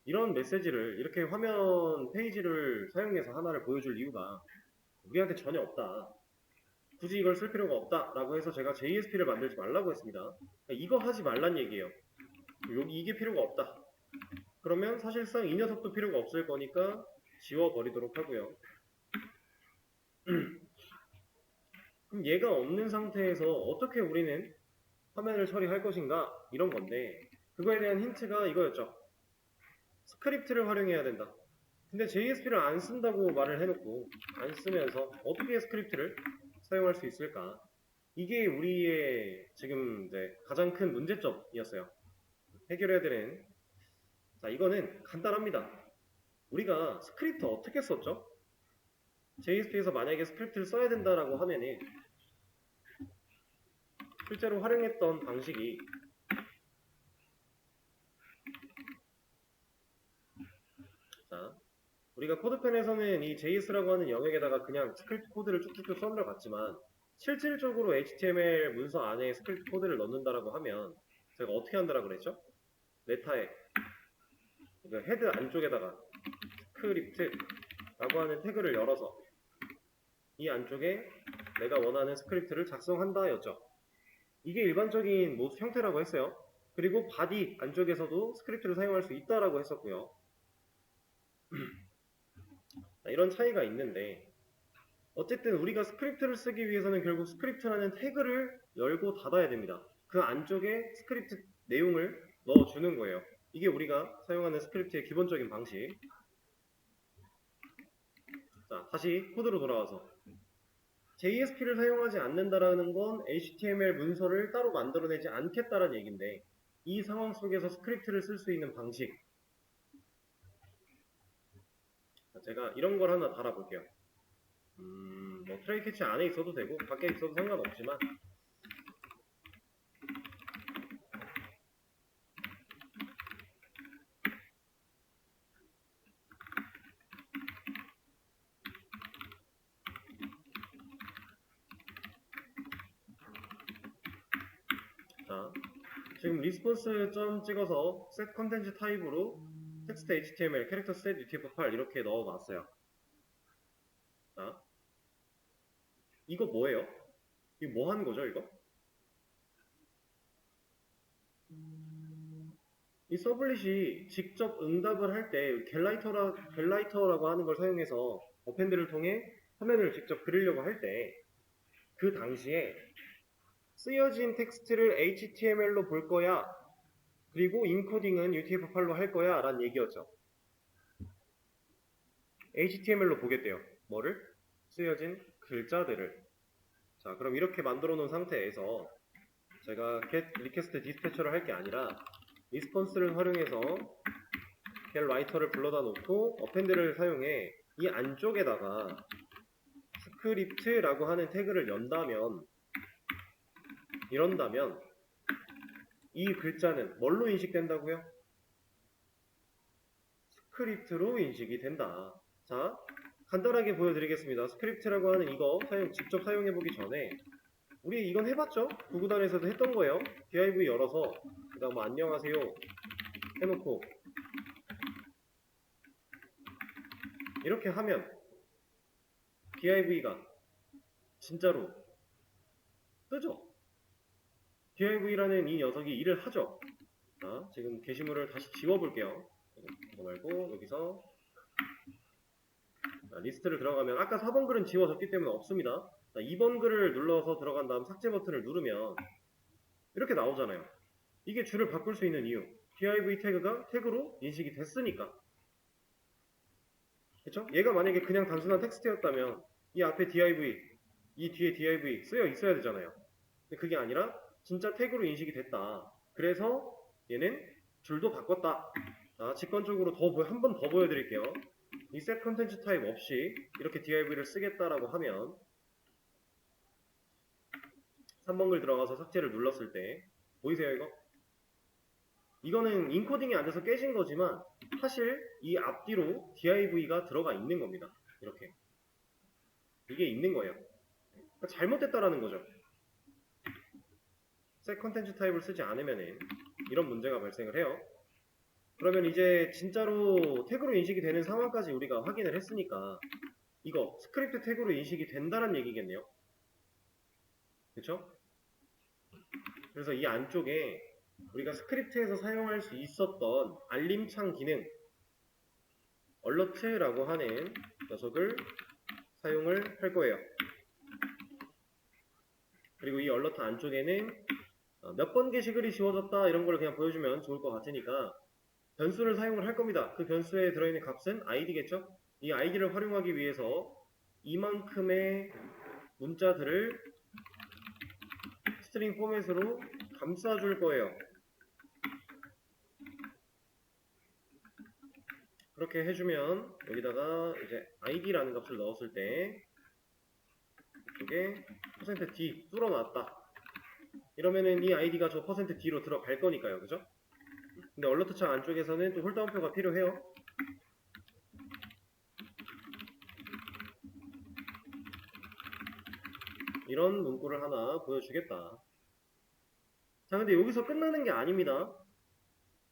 이런 메시지를 이렇게 화면 페이지를 사용해서 하나를 보여줄 이유가 우리한테 전혀 없다. 굳이 이걸 쓸 필요가 없다 라고 해서 제가 JSP를 만들지 말라고 했습니다. 그러니까 이거 하지 말란 얘기예요. 여기 이게 필요가 없다. 그러면 사실상 이 녀석도 필요가 없을 거니까 지워버리도록 하고요. 그럼 얘가 없는 상태에서 어떻게 우리는 화면을 처리할 것인가? 이런 건데 그거에 대한 힌트가 이거였죠. 스크립트를 활용해야 된다. 근데 JSP를 안 쓴다고 말을 해놓고 안 쓰면서 어떻게 스크립트를 사용할 수 있을까? 이게 우리의 지금 이제 가장 큰 문제점이었어요. 해결해야 되는. 자, 이거는 간단합니다. 우리가 스크립트 어떻게 썼죠? JSP에서 만약에 스크립트를 써야 된다라고 하면은 실제로 활용했던 방식이 자, 우리가 코드펜에서는 이 JS라고 하는 영역에다가 그냥 스크립트 코드를 쭉쭉쭉 써들어갔지만 실질적으로 HTML 문서 안에 스크립트 코드를 넣는다라고 하면 제가 어떻게 한다라고 그랬죠? 메타에 헤드 안쪽에다가 스크립트라고 하는 태그를 열어서 이 안쪽에 내가 원하는 스크립트를 작성한다 였죠. 이게 일반적인 형태라고 했어요. 그리고 바디 안쪽에서도 스크립트를 사용할 수 있다라고 했었고요. 이런 차이가 있는데 어쨌든 우리가 스크립트를 쓰기 위해서는 결국 스크립트라는 태그를 열고 닫아야 됩니다. 그 안쪽에 스크립트 내용을 넣어주는 거예요. 이게 우리가 사용하는 스크립트의 기본적인 방식. 자, 다시 코드로 돌아와서 JSP를 사용하지 않는다라는 건 HTML 문서를 따로 만들어내지 않겠다라는 얘기인데 이 상황 속에서 스크립트를 쓸 수 있는 방식 제가 이런 걸 하나 달아볼게요. 뭐 트레이 캐치 안에 있어도 되고 밖에 있어도 상관없지만 자, 지금 리스폰스 점 찍어서 set 컨텐츠 타입으로 텍스트 HTML, 캐릭터 셋, UTF-8 이렇게 넣어놨어요. 자, 이거 뭐예요? 이거 뭐 하는 거죠, 이거? 이 서블릿이 직접 응답을 할 때 겟라이터라고 하는 걸 사용해서 어펜드를 통해 화면을 직접 그리려고 할 때 그 당시에 쓰여진 텍스트를 HTML로 볼 거야. 그리고 인코딩은 UTF-8로 할 거야 라는 얘기였죠. HTML로 보겠대요. 뭐를? 쓰여진 글자들을. 자, 그럼 이렇게 만들어 놓은 상태에서 제가 get request dispatcher를 할 게 아니라 리스폰스를 활용해서 get writer를 불러다 놓고 어펜드를 사용해 이 안쪽에다가 스크립트라고 하는 태그를 이런다면 이 글자는 뭘로 인식된다고요? 스크립트로 인식이 된다. 자, 간단하게 보여드리겠습니다. 스크립트라고 하는 이거 직접 사용해보기 전에 우리 이건 해봤죠? 구구단에서도 했던 거예요. div 열어서 그 다음 안녕하세요 해놓고 이렇게 하면 div가 진짜로 뜨죠? div라는 이 녀석이 일을 하죠? 자, 지금 게시물을 다시 지워볼게요. 이거 말고 여기서 리스트를 들어가면 아까 4번 글은 지워졌기 때문에 없습니다. 자, 2번 글을 눌러서 들어간 다음 삭제 버튼을 누르면 이렇게 나오잖아요. 이게 줄을 바꿀 수 있는 이유. div 태그가 태그로 인식이 됐으니까. 그쵸? 얘가 만약에 그냥 단순한 텍스트였다면 이 앞에 div, 이 뒤에 div 쓰여 있어야 되잖아요. 근데 그게 아니라 진짜 태그로 인식이 됐다. 그래서 얘는 줄도 바꿨다. 자, 직관적으로 한 번 더 보여드릴게요. 이 set 컨텐츠 타입 없이 이렇게 div를 쓰겠다라고 하면 3번 글 들어가서 삭제를 눌렀을 때 보이세요 이거? 이거는 인코딩이 안 돼서 깨진 거지만 사실 이 앞뒤로 div가 들어가 있는 겁니다. 이렇게 이게 있는 거예요. 그러니까 잘못됐다라는 거죠. set 컨텐츠 타입을 쓰지 않으면 이런 문제가 발생을 해요. 그러면 이제 진짜로 태그로 인식이 되는 상황까지 우리가 확인을 했으니까 이거 스크립트 태그로 인식이 된다는 얘기겠네요. 그쵸? 그래서 이 안쪽에 우리가 스크립트에서 사용할 수 있었던 알림창 기능 alert라고 하는 녀석을 사용을 할 거예요. 그리고 이 alert 안쪽에는 몇 번 게시글이 지워졌다 이런 걸 그냥 보여주면 좋을 것 같으니까 변수를 사용을 할 겁니다. 그 변수에 들어있는 값은 id겠죠? 이 id를 활용하기 위해서 이만큼의 문자들을 스트링 포맷으로 감싸줄 거예요. 그렇게 해주면 여기다가 이제 id라는 값을 넣었을 때 이쪽에 %d 뚫어놨다. 이러면은 이 id가 저 %d로 들어갈 거니까요. 그죠? 근데 얼러트 창 안쪽에서는 또 홀다운표가 필요해요. 이런 문구를 하나 보여주겠다. 자, 근데 여기서 끝나는 게 아닙니다.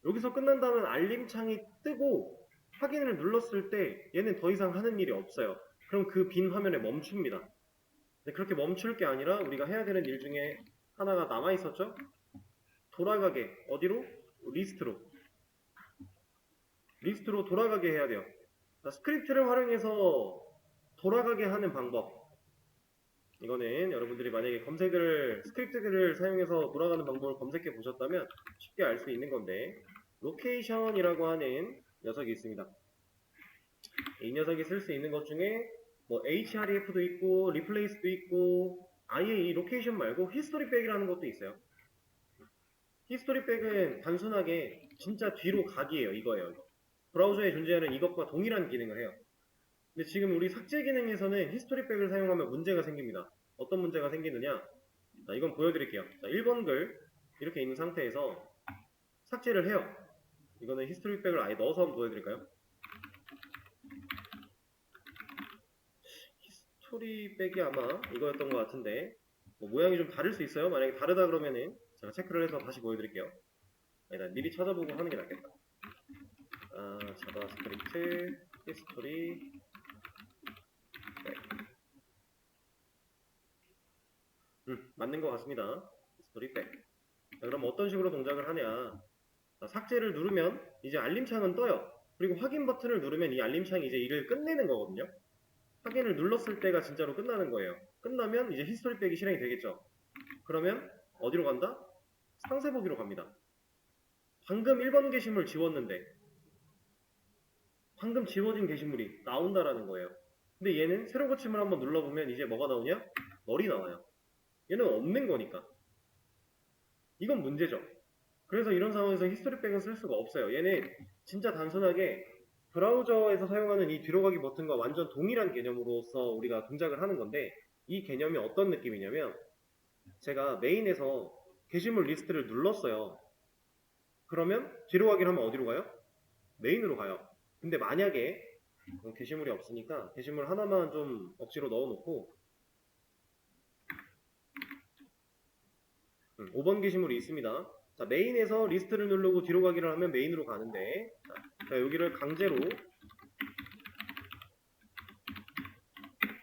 여기서 끝난다면 알림창이 뜨고 확인을 눌렀을 때 얘는 더 이상 하는 일이 없어요. 그럼 그 빈 화면에 멈춥니다. 근데 그렇게 멈출 게 아니라 우리가 해야 되는 일 중에 하나가 남아 있었죠? 돌아가게. 어디로? 리스트로 돌아가게 해야 돼요. 자, 스크립트를 활용해서 돌아가게 하는 방법. 이거는 여러분들이 만약에 스크립트를 사용해서 돌아가는 방법을 검색해 보셨다면 쉽게 알 수 있는 건데, 로케이션이라고 하는 녀석이 있습니다. 이 녀석이 쓸 수 있는 것 중에 뭐 href도 있고 replace도 있고 아예 이 로케이션 말고 historyback이라는 것도 있어요. historyback은 단순하게 진짜 뒤로 가기예요. 이거예요. 브라우저에 존재하는 이것과 동일한 기능을 해요. 근데 지금 우리 삭제 기능에서는 historyback을 사용하면 문제가 생깁니다. 어떤 문제가 생기느냐? 자, 이건 보여드릴게요. 자, 1번 글 이렇게 있는 상태에서 삭제를 해요. 이거는 historyback을 아예 넣어서 한번 보여드릴까요? 히스토리백이 아마 이거였던 것 같은데 뭐 모양이 좀 다를 수 있어요. 만약에 다르다 그러면은 제가 체크를 해서 다시 보여드릴게요. 아니다, 미리 찾아보고 하는 게 낫겠다. 자바스크립트 히스토리 백. 맞는 것 같습니다. 히스토리 백. 자, 그럼 어떤 식으로 동작을 하냐? 자, 삭제를 누르면 이제 알림창은 떠요. 그리고 확인 버튼을 누르면 이 알림창이 이제 일을 끝내는 거거든요. 확인을 눌렀을 때가 진짜로 끝나는 거예요. 끝나면 이제 히스토리백이 실행이 되겠죠. 그러면 어디로 간다? 상세 보기로 갑니다. 방금 1번 게시물 지웠는데 방금 지워진 게시물이 나온다라는 거예요. 근데 얘는 새로 고침을 한번 눌러보면 이제 뭐가 나오냐? 널이 나와요. 얘는 없는 거니까. 이건 문제죠. 그래서 이런 상황에서 히스토리백은 쓸 수가 없어요. 얘는 진짜 단순하게 브라우저에서 사용하는 이 뒤로 가기 버튼과 완전 동일한 개념으로서 우리가 동작을 하는 건데, 이 개념이 어떤 느낌이냐면 제가 메인에서 게시물 리스트를 눌렀어요. 그러면 뒤로 가기를 하면 어디로 가요? 메인으로 가요. 근데 만약에 게시물이 없으니까 게시물 하나만 좀 억지로 넣어놓고 5번 게시물이 있습니다. 자, 메인에서 리스트를 누르고 뒤로 가기를 하면 메인으로 가는데, 자, 여기를 강제로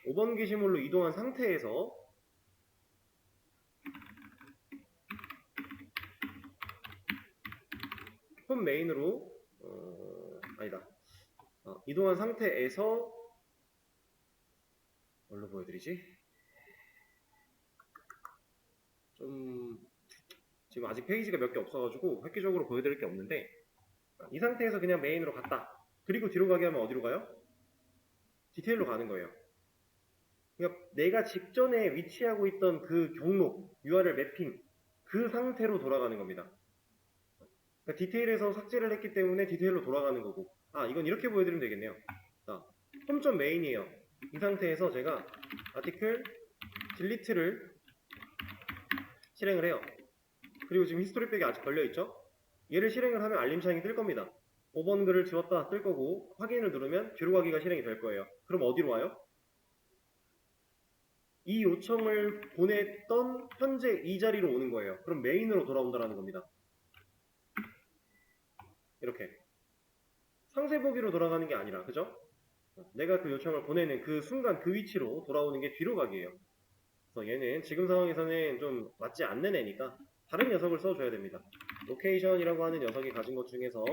5번 게시물로 이동한 상태에서 홈 메인으로 아니다. 이동한 상태에서 뭘로 보여드리지? 좀 지금 아직 페이지가 몇 개 없어가지고 획기적으로 보여드릴 게 없는데, 이 상태에서 그냥 메인으로 갔다. 그리고 뒤로 가게 하면 어디로 가요? 디테일로 가는 거예요. 그러니까 내가 직전에 위치하고 있던 그 경로, URL 매핑, 그 상태로 돌아가는 겁니다. 그러니까 디테일에서 삭제를 했기 때문에 디테일로 돌아가는 거고, 이건 이렇게 보여드리면 되겠네요. 자, 홈 메인이에요. 이 상태에서 제가 아티클 딜리트를 실행을 해요. 그리고 지금 히스토리백이 아직 걸려있죠? 얘를 실행을 하면 알림창이 뜰 겁니다. 5번 글을 지웠다 뜰 거고, 확인을 누르면 뒤로 가기가 실행이 될 거예요. 그럼 어디로 와요? 이 요청을 보냈던 현재 이 자리로 오는 거예요. 그럼 메인으로 돌아온다는 겁니다. 이렇게 상세 보기로 돌아가는 게 아니라, 그죠? 내가 그 요청을 보내는 그 순간 그 위치로 돌아오는 게 뒤로 가기예요. 그래서 얘는 지금 상황에서는 좀 맞지 않는 애니까 다른 녀석을 써줘야 됩니다. 로케이션이라고 하는 녀석이 가진 것 중에서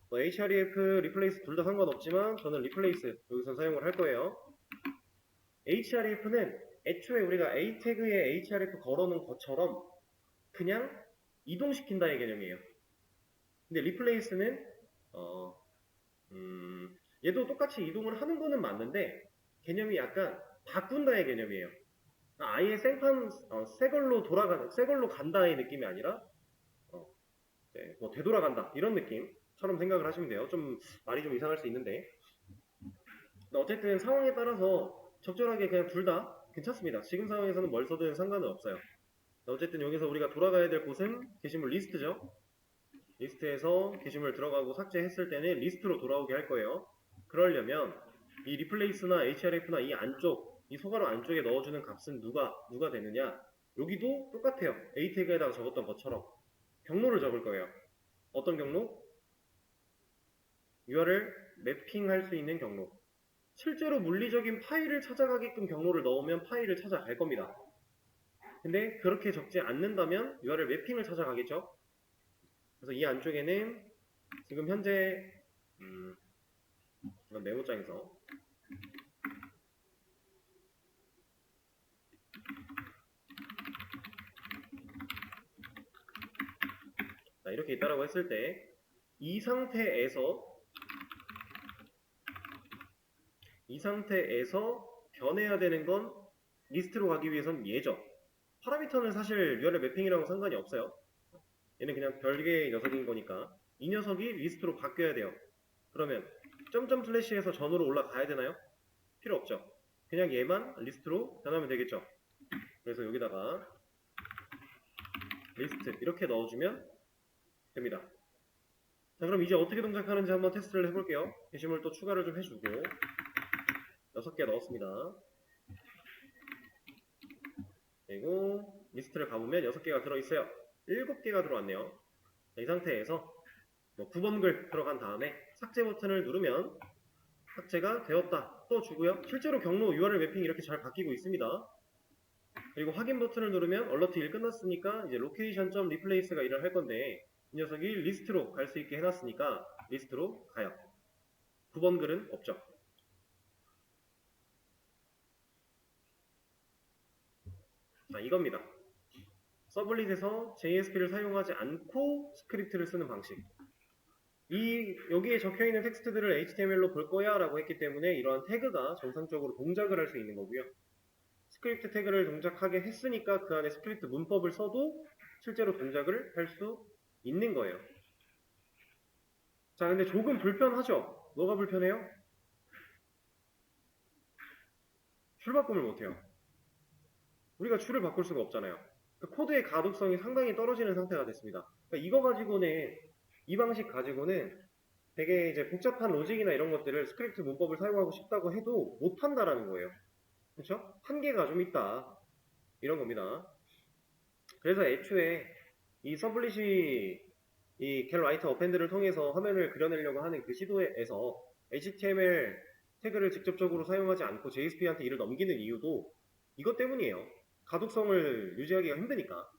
뭐 href, replace 둘 다 상관없지만 저는 replace 여기서 사용을 할 거예요. href는 애초에 우리가 a 태그에 href 걸어놓은 것처럼 그냥 이동시킨다의 개념이에요. 근데 replace는 얘도 똑같이 이동을 하는 거는 맞는데 개념이 약간 바꾼다의 개념이에요. 아예 생판 새 걸로 간다의 느낌이 아니라 네, 뭐 되돌아간다 이런 느낌처럼 생각을 하시면 돼요. 좀 말이 좀 이상할 수 있는데 어쨌든 상황에 따라서 적절하게 그냥 둘 다 괜찮습니다. 지금 상황에서는 뭘 써든 상관은 없어요. 어쨌든 여기서 우리가 돌아가야 될 곳은 게시물 리스트죠. 리스트에서 게시물 들어가고 삭제했을 때는 리스트로 돌아오게 할 거예요. 그러려면 이 replace나 href나 이 안쪽, 이 소괄호 안쪽에 넣어주는 값은 누가 되느냐? 여기도 똑같아요. a 태그에다가 적었던 것처럼 경로를 적을 거예요. 어떤 경로? URL 매핑할 수 있는 경로. 실제로 물리적인 파일을 찾아가게끔 경로를 넣으면 파일을 찾아갈 겁니다. 근데 그렇게 적지 않는다면 URL 매핑을 찾아가겠죠? 그래서 이 안쪽에는 지금 현재 이건 메모장에서 자, 이렇게 있다라고 했을 때 이 상태에서 변해야 되는 건 리스트로 가기 위해선 얘죠. 파라미터는 사실 URL 매핑이랑 상관이 없어요. 얘는 그냥 별개의 녀석인 거니까 이 녀석이 리스트로 바뀌어야 돼요. 그러면 점점 슬래시에서 전으로 올라가야 되나요? 필요 없죠. 그냥 얘만 리스트로 변하면 되겠죠. 그래서 여기다가 리스트 이렇게 넣어주면 됩니다. 자, 그럼 이제 어떻게 동작하는지 한번 테스트를 해볼게요. 게시물 또 추가를 좀 해주고 6개 넣었습니다. 그리고 리스트를 가보면 6개가 들어있어요. 7개가 들어왔네요. 자, 이 상태에서 9번 글 들어간 다음에 삭제 버튼을 누르면 삭제가 되었다 떠주고요. 실제로 경로 URL 매핑이 이렇게 잘 바뀌고 있습니다. 그리고 확인 버튼을 누르면 얼러트 1 끝났으니까 이제 location.replace가 일을 할 건데 이 녀석이 리스트로 갈 수 있게 해놨으니까 리스트로 가요. 9번 글은 없죠. 자, 이겁니다. 서블릿에서 JSP를 사용하지 않고 스크립트를 쓰는 방식. 여기에 적혀있는 텍스트들을 HTML로 볼 거야 라고 했기 때문에 이러한 태그가 정상적으로 동작을 할 수 있는 거고요. 스크립트 태그를 동작하게 했으니까 그 안에 스크립트 문법을 써도 실제로 동작을 할 수 있는 거예요. 자, 근데 조금 불편하죠? 뭐가 불편해요? 줄 바꿈을 못해요. 우리가 줄을 바꿀 수가 없잖아요. 그러니까 코드의 가독성이 상당히 떨어지는 상태가 됐습니다. 그러니까 이거 가지고는, 이 방식 가지고는 되게 이제 복잡한 로직이나 이런 것들을 스크립트 문법을 사용하고 싶다고 해도 못한다라는 거예요. 그렇죠? 한계가 좀 있다. 이런 겁니다. 그래서 애초에 이 서블릿이 이 겟 라이터 어펜드를 통해서 화면을 그려내려고 하는 그 시도에서 HTML 태그를 직접적으로 사용하지 않고 JSP한테 일을 넘기는 이유도 이것 때문이에요. 가독성을 유지하기가 힘드니까.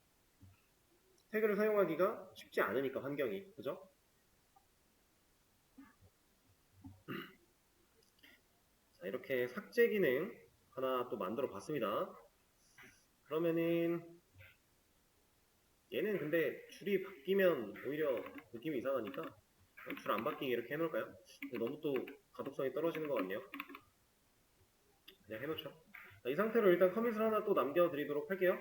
태그를 사용하기가 쉽지 않으니까 환경이. 그죠? 자, 이렇게 삭제 기능 하나 또 만들어 봤습니다. 그러면은 얘는 근데 줄이 바뀌면 오히려 느낌이 이상하니까 줄 안 바뀌게 이렇게 해놓을까요? 너무 또 가독성이 떨어지는 것 같네요. 그냥 해놓죠. 자, 이 상태로 일단 커밋을 하나 또 남겨드리도록 할게요.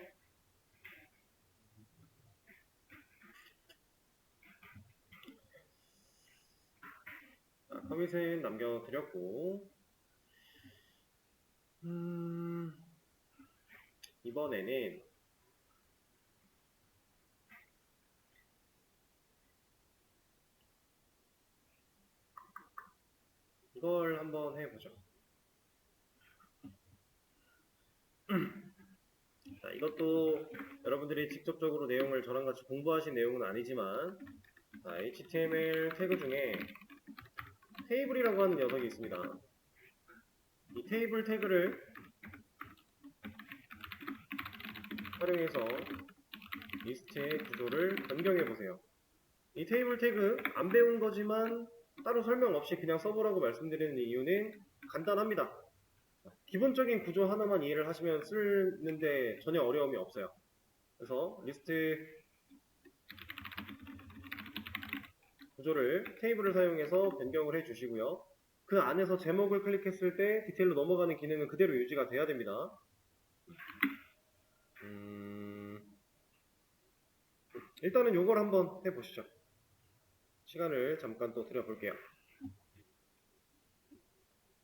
자, 커밋은 남겨드렸고 이번에는 이걸 한번 해보죠. 자, 이것도 여러분들이 직접적으로 내용을 저랑 같이 공부하신 내용은 아니지만 자, HTML 태그 중에 테이블이라고 하는 녀석이 있습니다. 이 테이블 태그를 활용해서 리스트의 구조를 변경해 보세요. 이 테이블 태그 안 배운 거지만 따로 설명 없이 그냥 써보라고 말씀드리는 이유는 간단합니다. 기본적인 구조 하나만 이해를 하시면 쓰는데 전혀 어려움이 없어요. 그래서 리스트 구조를 테이블을 사용해서 변경을 해주시고요. 그 안에서 제목을 클릭했을 때 디테일로 넘어가는 기능은 그대로 유지가 돼야 됩니다. 일단은 요걸 한번 해보시죠. 시간을 잠깐 또 들여볼게요.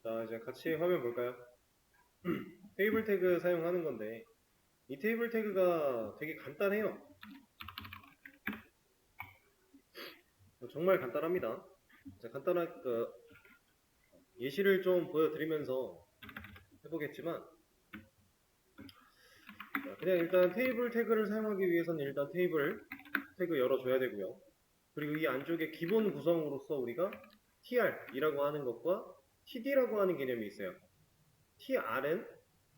자, 이제 같이 화면 볼까요? 테이블 태그 사용하는 건데 이 테이블 태그가 되게 간단해요. 정말 간단합니다. 간단한 예시를 좀 보여드리면서 해보겠지만 그냥 일단 테이블 태그를 사용하기 위해서는 일단 테이블 태그 열어줘야 되고요. 그리고 이 안쪽에 기본 구성으로서 우리가 tr이라고 하는 것과 td라고 하는 개념이 있어요. tr은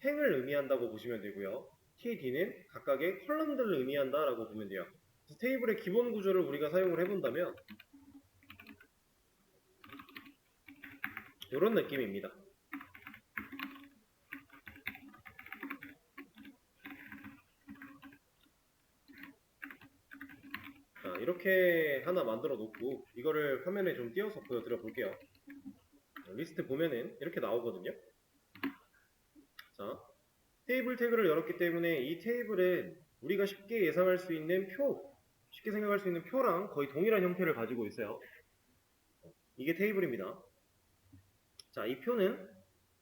행을 의미한다고 보시면 되고요. td는 각각의 컬럼들을 의미한다라고 보면 돼요. 그래서 테이블의 기본 구조를 우리가 사용을 해본다면 이런 느낌입니다. 자, 이렇게 하나 만들어 놓고 이거를 화면에 좀 띄워서 보여드려 볼게요. 리스트 보면은 이렇게 나오거든요. 자, 테이블 태그를 열었기 때문에 이 테이블은 우리가 쉽게 예상할 수 있는 쉽게 생각할 수 있는 표랑 거의 동일한 형태를 가지고 있어요. 이게 테이블입니다. 자, 이 표는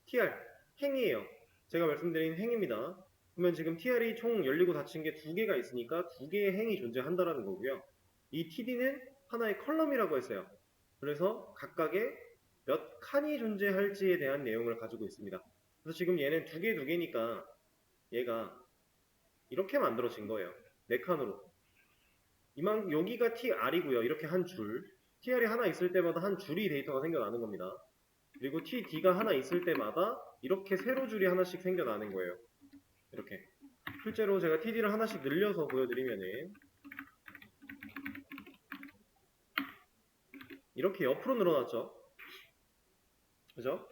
tr, 행이에요. 제가 말씀드린 행입니다. 그러면 지금 tr이 총 열리고 닫힌 게 두 개가 있으니까 두 개의 행이 존재한다라는 거고요. 이 td는 하나의 컬럼이라고 했어요. 그래서 각각의 몇 칸이 존재할지에 대한 내용을 가지고 있습니다. 그래서 지금 얘는 두 개니까 얘가 이렇게 만들어진 거예요. 네 칸으로. 여기가 tr이고요. 이렇게 한 줄. tr이 하나 있을 때마다 한 줄이 데이터가 생겨나는 겁니다. 그리고 td가 하나 있을 때마다 이렇게 세로 줄이 하나씩 생겨나는 거예요. 이렇게. 실제로 제가 td를 하나씩 늘려서 보여드리면은 이렇게 옆으로 늘어났죠. 그죠?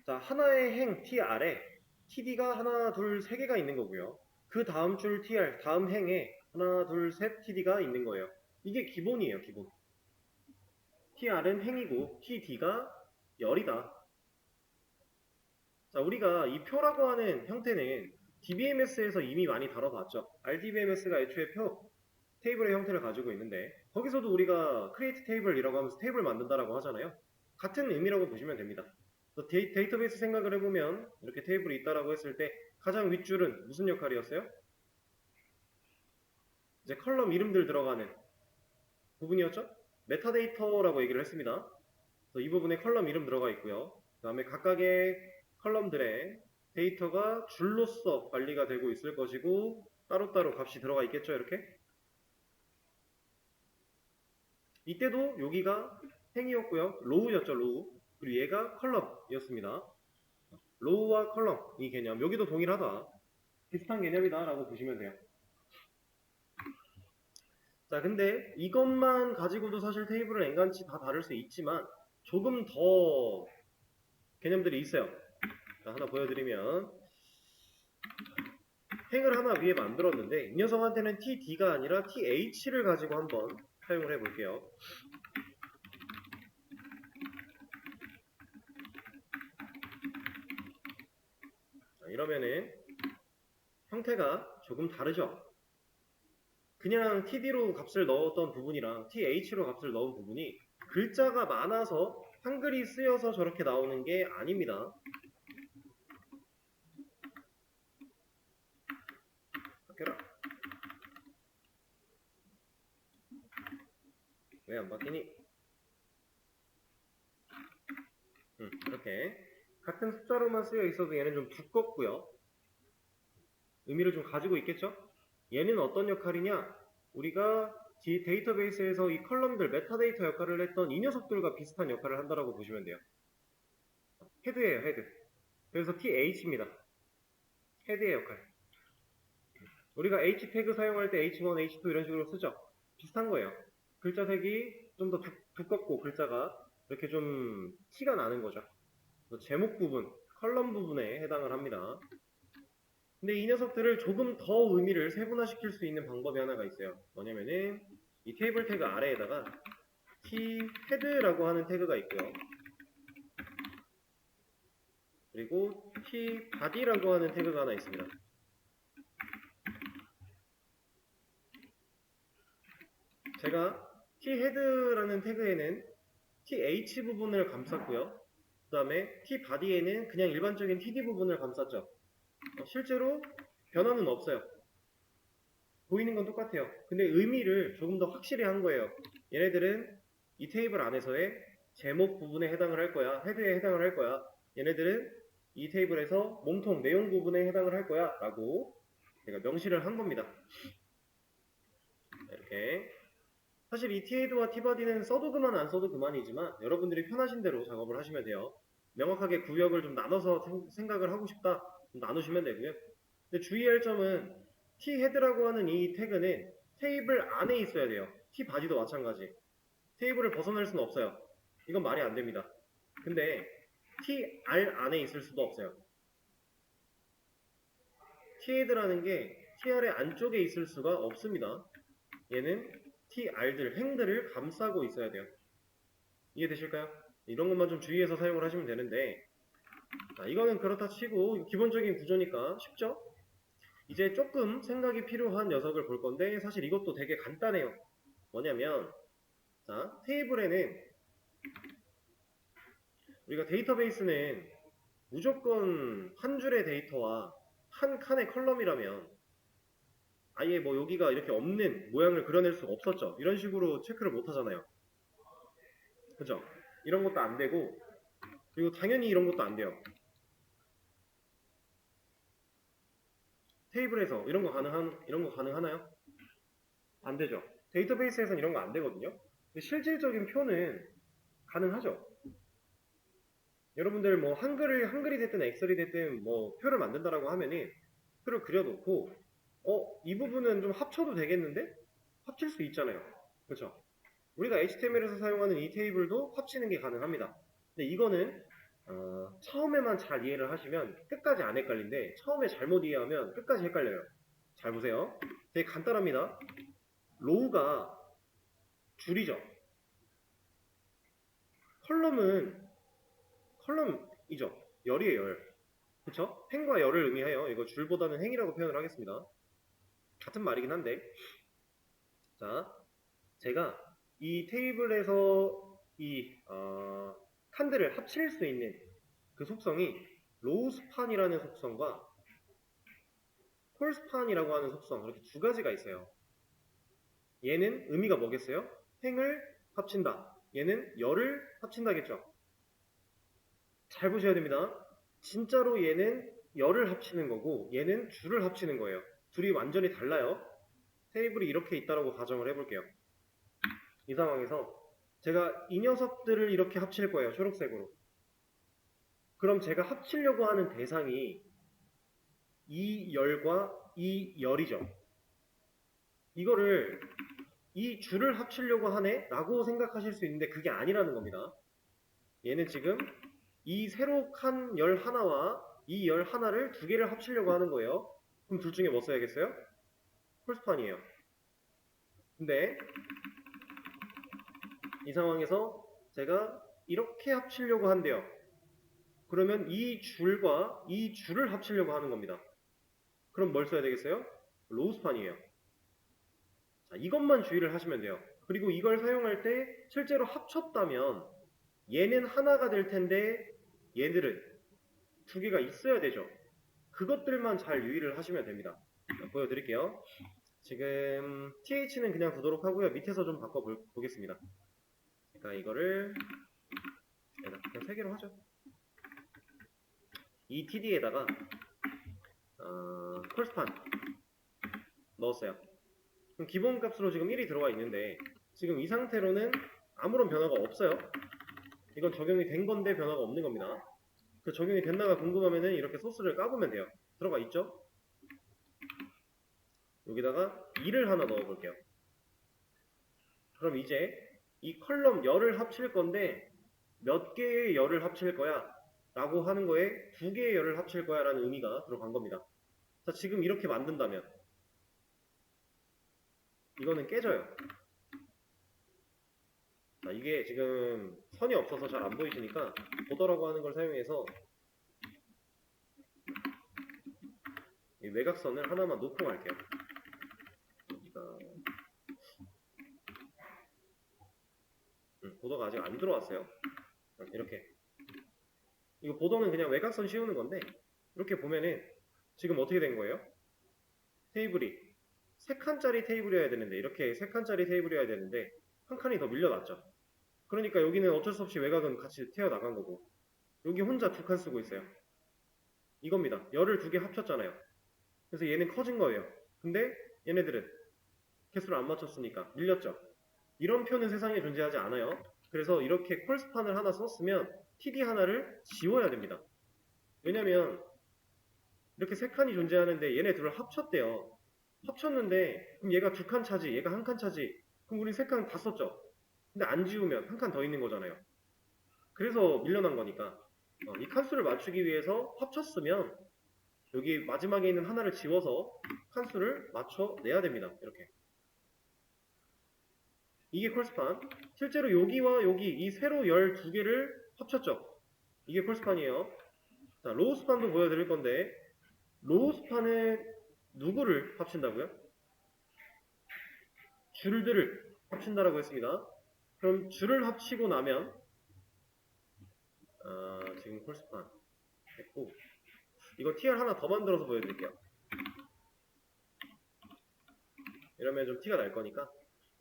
자, 하나의 행 tr에 td가 하나, 둘, 세 개가 있는 거고요. 그 다음 줄 tr, 다음 행에 하나, 둘, 셋 td가 있는 거예요. 이게 기본이에요, 기본. tr은 행이고 td가 열이다. 자, 우리가 이 표라고 하는 형태는 DBMS에서 이미 많이 다뤄봤죠. RDBMS가 애초에 테이블의 형태를 가지고 있는데 거기서도 우리가 create table이라고 하면서 테이블 만든다라고 하잖아요. 같은 의미라고 보시면 됩니다. 데이터베이스 생각을 해보면 이렇게 테이블이 있다라고 했을 때 가장 윗줄은 무슨 역할이었어요? 이제 컬럼 이름들 들어가는 부분이었죠? 메타데이터라고 얘기를 했습니다. 그래서 이 부분에 컬럼 이름 들어가 있고요. 그 다음에 각각의 컬럼들의 데이터가 줄로서 관리가 되고 있을 것이고 따로따로 값이 들어가 있겠죠, 이렇게? 이때도 여기가 행이었고요. 로우였죠, 로우. 그리고 얘가 컬럼이었습니다. 로우와 컬럼, 이 개념. 여기도 동일하다. 비슷한 개념이다 라고 보시면 돼요. 자, 근데 이것만 가지고도 사실 테이블을 엔간치 다 다룰 수 있지만 조금 더 개념들이 있어요. 자, 하나 보여드리면 행을 하나 위에 만들었는데 이 녀석한테는 td가 아니라 th를 가지고 한번 사용을 해볼게요. 자, 이러면은 형태가 조금 다르죠. 그냥 td로 값을 넣었던 부분이랑 th로 값을 넣은 부분이 글자가 많아서 한글이 쓰여서 저렇게 나오는 게 아닙니다. 바뀌어라. 왜 안 바뀌니? 이렇게 같은 숫자로만 쓰여 있어도 얘는 좀 두껍고요. 의미를 좀 가지고 있겠죠? 얘는 어떤 역할이냐? 우리가 데이터베이스에서 이 컬럼들, 메타데이터 역할을 했던 이 녀석들과 비슷한 역할을 한다고 보시면 돼요. 헤드예요, 헤드. 그래서 th입니다. 헤드의 역할. 우리가 h 태그 사용할 때 h1, h2 이런 식으로 쓰죠. 비슷한 거예요. 글자색이 좀 더 두껍고 글자가 이렇게 좀 티가 나는 거죠. 제목 부분, 컬럼 부분에 해당을 합니다. 근데 이 녀석들을 조금 더 의미를 세분화시킬 수 있는 방법이 하나가 있어요. 뭐냐면은 이 테이블 태그 아래에다가thead라고 하는 태그가 있고요. 그리고 tbody라고 하는 태그가 하나 있습니다. 제가 thead라는 태그에는 th 부분을 감쌌고요. 그 다음에 tbody에는 그냥 일반적인 td 부분을 감쌌죠. 실제로 변화는 없어요. 보이는 건 똑같아요. 근데 의미를 조금 더 확실히 한 거예요. 얘네들은 이 테이블 안에서의 제목 부분에 해당을 할 거야. 헤드에 해당을 할 거야. 얘네들은 이 테이블에서 몸통 내용 부분에 해당을 할 거야. 라고 제가 명시를 한 겁니다. 이렇게. 사실 이 tAd와 tbody는 써도 그만 안 써도 그만이지만 여러분들이 편하신 대로 작업을 하시면 돼요. 명확하게 구역을 좀 나눠서 생각을 하고 싶다. 좀 나누시면 되고요. 근데 주의할 점은 thead라고 하는 이 태그는 테이블 안에 있어야 돼요. tbody도 마찬가지. 테이블을 벗어날 수는 없어요. 이건 말이 안 됩니다. 근데 tr 안에 있을 수도 없어요. thead라는 게 tr의 안쪽에 있을 수가 없습니다. 얘는 tr들, 행들을 감싸고 있어야 돼요. 이해되실까요? 이런 것만 좀 주의해서 사용을 하시면 되는데 이거는 그렇다 치고 기본적인 구조니까 쉽죠? 이제 조금 생각이 필요한 녀석을 볼 건데 사실 이것도 되게 간단해요. 뭐냐면 자, 테이블에는 우리가 데이터베이스는 무조건 한 줄의 데이터와 한 칸의 컬럼이라면 아예 뭐 여기가 이렇게 없는 모양을 그려낼 수가 없었죠. 이런 식으로 체크를 못 하잖아요. 그죠? 이런 것도 안 되고 그리고 당연히 이런 것도 안 돼요. 테이블에서 이런 거 가능하나요? 안 되죠. 데이터베이스에서는 이런 거 안 되거든요. 근데 실질적인 표는 가능하죠. 여러분들 뭐 한글이 됐든 엑셀이 됐든 뭐 표를 만든다라고 하면은 표를 그려놓고 이 부분은 좀 합쳐도 되겠는데? 합칠 수 있잖아요. 그렇죠? 우리가 HTML에서 사용하는 이 테이블도 합치는 게 가능합니다. 근데 이거는 처음에만 잘 이해를 하시면 끝까지 안 헷갈린데 처음에 잘못 이해하면 끝까지 헷갈려요. 잘 보세요. 되게 간단합니다. 로우가 줄이죠. 컬럼이죠. 열이에요, 열. 그쵸? 행과 열을 의미해요. 이거 줄보다는 행이라고 표현을 하겠습니다. 같은 말이긴 한데 자, 제가 이 테이블에서 이 칸들을 합칠 수 있는 그 속성이 로우스판이라는 속성과 콜스판이라고 하는 속성 이렇게 두 가지가 있어요. 얘는 의미가 뭐겠어요? 행을 합친다. 얘는 열을 합친다겠죠. 잘 보셔야 됩니다. 진짜로 얘는 열을 합치는 거고 얘는 줄을 합치는 거예요. 둘이 완전히 달라요. 테이블이 이렇게 있다라고 가정을 해볼게요. 이 상황에서 제가 이 녀석들을 이렇게 합칠 거예요. 초록색으로. 그럼 제가 합치려고 하는 대상이 이 열과 이 열이죠. 이거를 이 줄을 합치려고 하네? 라고 생각하실 수 있는데 그게 아니라는 겁니다. 얘는 지금 이 세로 칸 열 하나와 이 열 하나를 두 개를 합치려고 하는 거예요. 그럼 둘 중에 뭐 써야겠어요? 콜스판이에요. 근데 이 상황에서 제가 이렇게 합치려고 한대요. 그러면 이 줄과 이 줄을 합치려고 하는 겁니다. 그럼 뭘 써야 되겠어요? 로우스판이에요. 자, 이것만 주의를 하시면 돼요. 그리고 이걸 사용할 때 실제로 합쳤다면 얘는 하나가 될 텐데 얘들은 두 개가 있어야 되죠. 그것들만 잘 유의를 하시면 됩니다. 자, 보여드릴게요. 지금 th는 그냥 두도록 하고요. 밑에서 좀 바꿔보겠습니다. 그러니까 이거를 그냥 3개로 하죠. 이 td에다가 콜스판 넣었어요. 그럼 기본값으로 지금 1이 들어와 있는데 지금 이 상태로는 아무런 변화가 없어요. 이건 적용이 된 건데 변화가 없는 겁니다. 그 적용이 됐나가 궁금하면은 이렇게 소스를 까보면 돼요. 들어가 있죠? 여기다가 2를 하나 넣어볼게요. 그럼 이제 이 컬럼 열을 합칠 건데 몇 개의 열을 합칠 거야? 라고 하는 거에 두 개의 열을 합칠 거야 라는 의미가 들어간 겁니다. 자, 지금 이렇게 만든다면 이거는 깨져요. 자, 이게 지금 선이 없어서 잘 안 보이시니까 보더라고 하는 걸 사용해서 이 외곽선을 하나만 놓고 갈게요. 여기가 보더가 아직 안 들어왔어요. 이렇게 이거 보더는 그냥 외곽선 씌우는 건데 이렇게 보면은 지금 어떻게 된 거예요? 테이블이 3칸짜리 테이블이어야 되는데 이렇게 3칸짜리 테이블이어야 되는데 한 칸이 더 밀려났죠. 그러니까 여기는 어쩔 수 없이 외곽은 같이 튀어나간 거고 여기 혼자 2칸 쓰고 있어요. 이겁니다. 열을 2개 합쳤잖아요. 그래서 얘는 커진 거예요. 근데 얘네들은 개수를 안 맞췄으니까 밀렸죠. 이런 표는 세상에 존재하지 않아요. 그래서 이렇게 콜스판을 하나 썼으면 TD 하나를 지워야 됩니다. 왜냐면 이렇게 3칸이 존재하는데 얘네 둘을 합쳤대요. 합쳤는데 그럼 얘가 2칸 차지, 얘가 1칸 차지. 그럼 우리 3칸 다 썼죠. 근데 안 지우면 1칸 더 있는 거잖아요. 그래서 밀려난 거니까 이 칸수를 맞추기 위해서 합쳤으면 여기 마지막에 있는 하나를 지워서 칸수를 맞춰내야 됩니다. 이렇게. 이게 콜스판. 실제로 여기와 여기 이 세로 열 2개를 합쳤죠. 이게 콜스판이에요. 자, 로우스판도 보여드릴 건데 로우스판은 누구를 합친다고요? 줄들을 합친다라고 했습니다. 그럼 줄을 합치고 나면 지금 콜스판 됐고 이거 TR 하나 더 만들어서 보여드릴게요. 이러면 좀 티가 날 거니까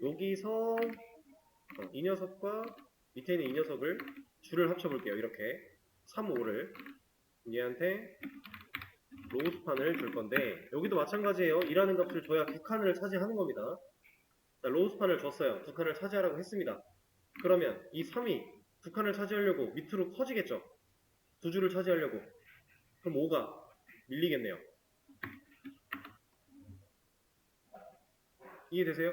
여기서 이 녀석과 밑에 있는 이 녀석을 줄을 합쳐볼게요. 이렇게 3, 5를 얘한테 로우스판을 줄 건데 여기도 마찬가지예요. 이라는 값을 줘야 2칸을 차지하는 겁니다. 자, 로우스판을 줬어요. 2칸을 차지하라고 했습니다. 그러면 이 3이 2칸을 차지하려고 밑으로 커지겠죠. 2줄을 차지하려고. 그럼 5가 밀리겠네요. 이해되세요?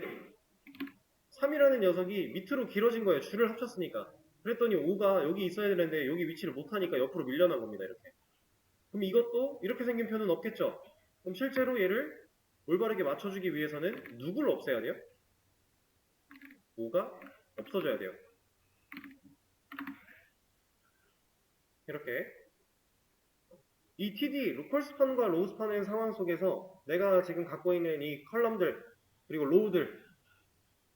3이라는 녀석이 밑으로 길어진 거예요. 줄을 합쳤으니까. 그랬더니 5가 여기 있어야 되는데 여기 위치를 못하니까 옆으로 밀려난 겁니다. 이렇게. 그럼 이것도 이렇게 생긴 표는 없겠죠? 그럼 실제로 얘를 올바르게 맞춰주기 위해서는 누구를 없애야 돼요? 5가 없어져야 돼요. 이렇게. 이 TD, 로컬스판과 로우스판의 상황 속에서 내가 지금 갖고 있는 이 컬럼들, 그리고 로우들,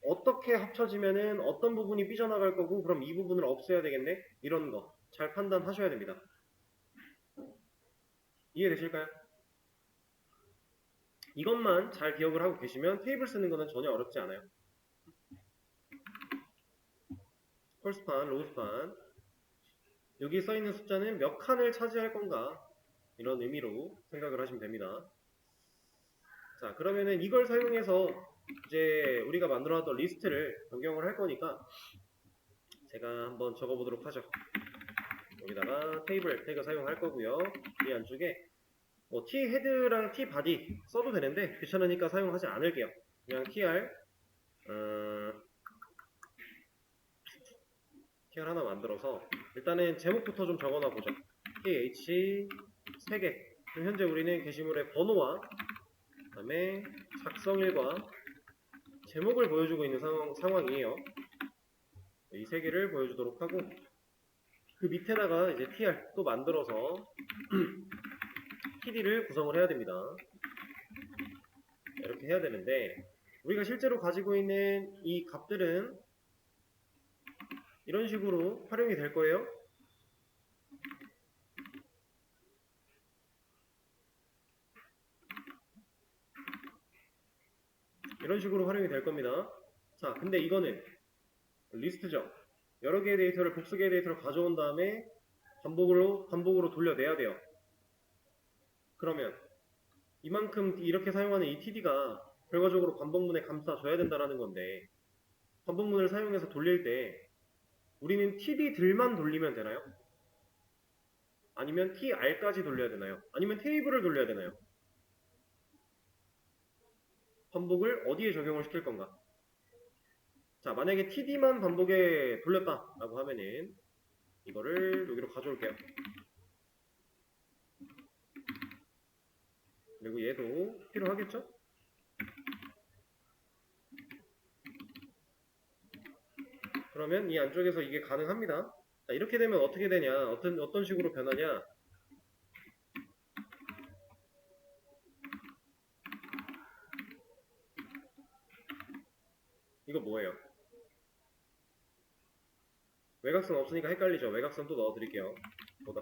어떻게 합쳐지면은 어떤 부분이 삐져나갈 거고, 그럼 이 부분을 없애야 되겠네? 이런 거 잘 판단하셔야 됩니다. 이해되실까요? 이것만 잘 기억을 하고 계시면 테이블 쓰는 거는 전혀 어렵지 않아요. 콜스판, 로우스판. 여기 써있는 숫자는 몇 칸을 차지할 건가? 이런 의미로 생각을 하시면 됩니다. 자, 그러면은 이걸 사용해서 이제 우리가 만들어놨던 리스트를 변경을 할 거니까 제가 한번 적어보도록 하죠. 여기다가 테이블 태그 사용할 거고요. 이 안쪽에 뭐 t 헤드랑 t 바디 써도 되는데 귀찮으니까 사용하지 않을게요. 그냥 tr tr 하나 만들어서 일단은 제목부터 좀 적어놔 보죠. th 3개. 현재 우리는 게시물의 번호와 그 다음에 작성일과 제목을 보여주고 있는 상황이에요. 이 3개를 보여주도록 하고 그 밑에다가 이제 tr 또 만들어서 PD를 구성을 해야 됩니다. 이렇게 해야 되는데 우리가 실제로 가지고 있는 이 값들은 이런 식으로 활용이 될 거예요. 이런 식으로 활용이 될 겁니다. 자, 근데 이거는 리스트죠. 여러 개의 데이터를 복수 개의 데이터를 가져온 다음에 반복으로 돌려내야 돼요. 그러면 이만큼 이렇게 사용하는 이 TD가 결과적으로 반복문에 감싸줘야 된다는 건데 반복문을 사용해서 돌릴 때 우리는 TD들만 돌리면 되나요? 아니면 TR까지 돌려야 되나요? 아니면 테이블을 돌려야 되나요? 반복을 어디에 적용을 시킬 건가? 자, 만약에 TD만 반복에 돌렸다라고 하면은 이거를 여기로 가져올게요. 그리고 얘도 필요하겠죠? 그러면 이 안쪽에서 이게 가능합니다. 자, 이렇게 되면 어떻게 되냐? 어떤 식으로 변하냐? 이거 뭐예요? 외곽선 없으니까 헷갈리죠? 외곽선 또 넣어드릴게요. 보다.